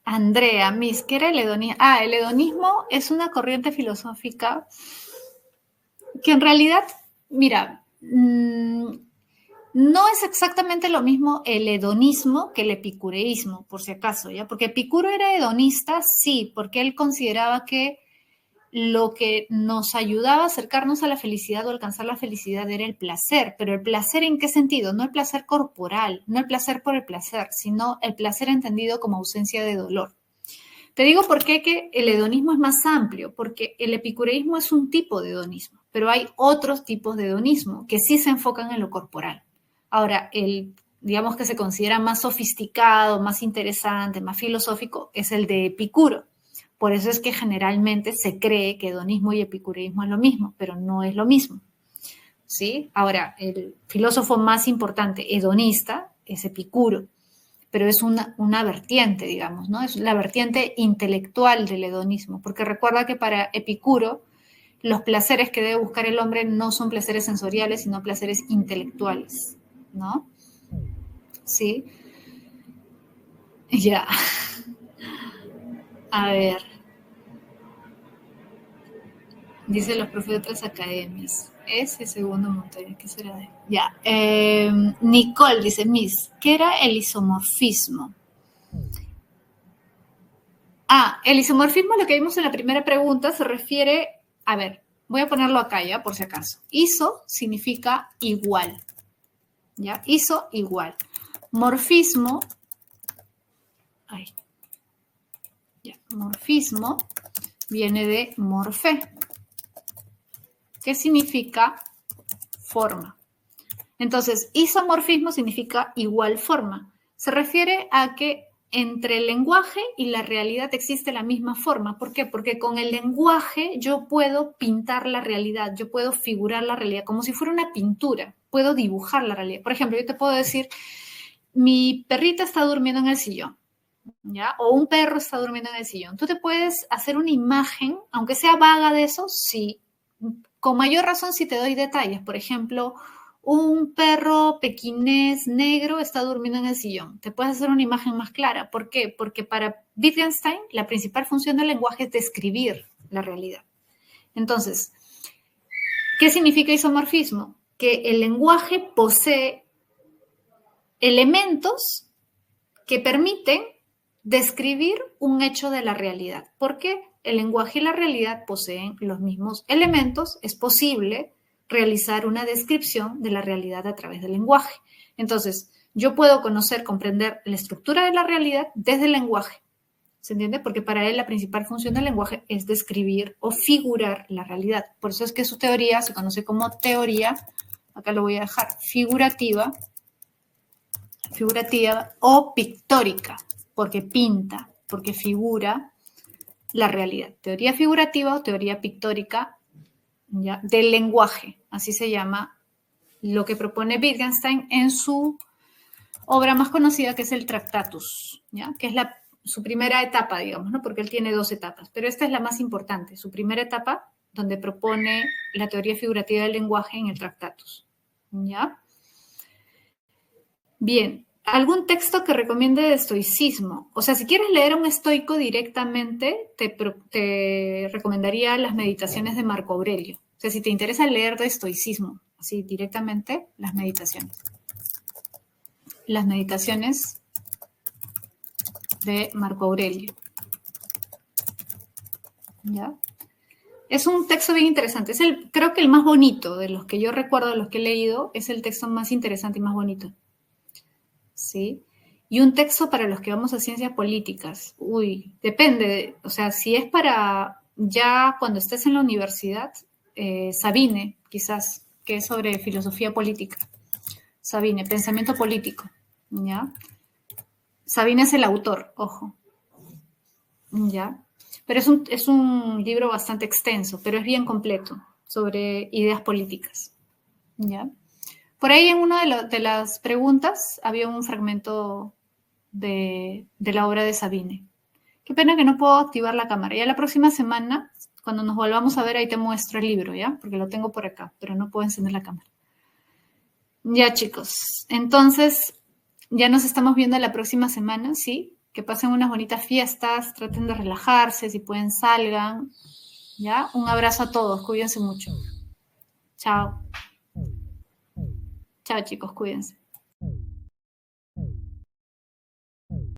Andrea, Miss, ¿qué era el hedonismo? El hedonismo es una corriente filosófica que en realidad, mira, no es exactamente lo mismo el hedonismo que el epicureísmo, por si acaso, ¿ya? Porque Epicuro era hedonista, sí, porque él consideraba que lo que nos ayudaba a acercarnos a la felicidad o alcanzar la felicidad era el placer. Pero el placer, ¿en qué sentido? No el placer corporal, no el placer por el placer, sino el placer entendido como ausencia de dolor. Te digo por qué que el hedonismo es más amplio, porque el epicureísmo es un tipo de hedonismo, pero hay otros tipos de hedonismo que sí se enfocan en lo corporal. Ahora, digamos que se considera más sofisticado, más interesante, más filosófico, es el de Epicuro. Por eso es que generalmente se cree que hedonismo y epicureísmo es lo mismo, pero no es lo mismo. ¿Sí? Ahora, el filósofo más importante hedonista es Epicuro, pero es una vertiente, digamos, ¿no? Es la vertiente intelectual del hedonismo, porque recuerda que para Epicuro los placeres que debe buscar el hombre no son placeres sensoriales, sino placeres intelectuales, ¿no? ¿Sí? Ya. A ver. Dice los profes de otras academias. Ese segundo Montoya, ¿qué será de? Ya. Nicole dice, Miss, ¿qué era el isomorfismo? El isomorfismo, lo que vimos en la primera pregunta, se refiere, a ver, voy a ponerlo acá ya, por si acaso. Iso significa igual, ¿ya? Iso, igual. Morfismo, morfismo viene de morfé, que significa forma. Entonces, isomorfismo significa igual forma. Se refiere a que entre el lenguaje y la realidad existe la misma forma. ¿Por qué? Porque con el lenguaje yo puedo pintar la realidad, yo puedo figurar la realidad como si fuera una pintura, puedo dibujar la realidad. Por ejemplo, yo te puedo decir, mi perrita está durmiendo en el sillón, ¿ya? O un perro está durmiendo en el sillón. Tú te puedes hacer una imagen, aunque sea vaga de eso, sí, con mayor razón si te doy detalles. Por ejemplo, un perro pequinés negro está durmiendo en el sillón. Te puedes hacer una imagen más clara. ¿Por qué? Porque para Wittgenstein la principal función del lenguaje es describir la realidad. Entonces, ¿qué significa isomorfismo? Que el lenguaje posee elementos que permiten describir un hecho de la realidad. ¿Por qué? El lenguaje y la realidad poseen los mismos elementos, es posible realizar una descripción de la realidad a través del lenguaje. Entonces, yo puedo conocer, comprender la estructura de la realidad desde el lenguaje. ¿Se entiende? Porque para él la principal función del lenguaje es describir o figurar la realidad. Por eso es que su teoría se conoce como teoría, acá lo voy a dejar, figurativa o pictórica, porque pinta, porque figura la realidad. Teoría figurativa o teoría pictórica, ¿ya? Del lenguaje, así se llama lo que propone Wittgenstein en su obra más conocida, que es el Tractatus, ¿ya? Que es su primera etapa, digamos, ¿no? Porque él tiene 2 etapas, pero esta es la más importante, su primera etapa, donde propone la teoría figurativa del lenguaje en el Tractatus, ¿ya? Bien, ¿algún texto que recomiende de estoicismo? O sea, si quieres leer a un estoico directamente, te recomendaría las meditaciones de Marco Aurelio. O sea, si te interesa leer de estoicismo, así directamente, las meditaciones. Las meditaciones de Marco Aurelio. ¿Ya? Es un texto bien interesante. Es creo que el más bonito de los que yo recuerdo, de los que he leído, es el texto más interesante y más bonito. ¿Sí? Y un texto para los que vamos a ciencias políticas. Uy, depende. O sea, si es para ya cuando estés en la universidad, Sabine, quizás, que es sobre filosofía política. Sabine, pensamiento político. ¿Ya? Sabine es el autor, ojo. ¿Ya? Pero es un libro bastante extenso, pero es bien completo, sobre ideas políticas. ¿Ya? Por ahí en una de las preguntas había un fragmento de la obra de Sabine. Qué pena que no puedo activar la cámara. Ya la próxima semana, cuando nos volvamos a ver, ahí te muestro el libro, ¿ya? Porque lo tengo por acá, pero no puedo encender la cámara. Ya, chicos. Entonces, ya nos estamos viendo la próxima semana, ¿sí? Que pasen unas bonitas fiestas, traten de relajarse, si pueden salgan, ¿ya? Un abrazo a todos, cuídense mucho. Chao. Chao, chicos, cuídense.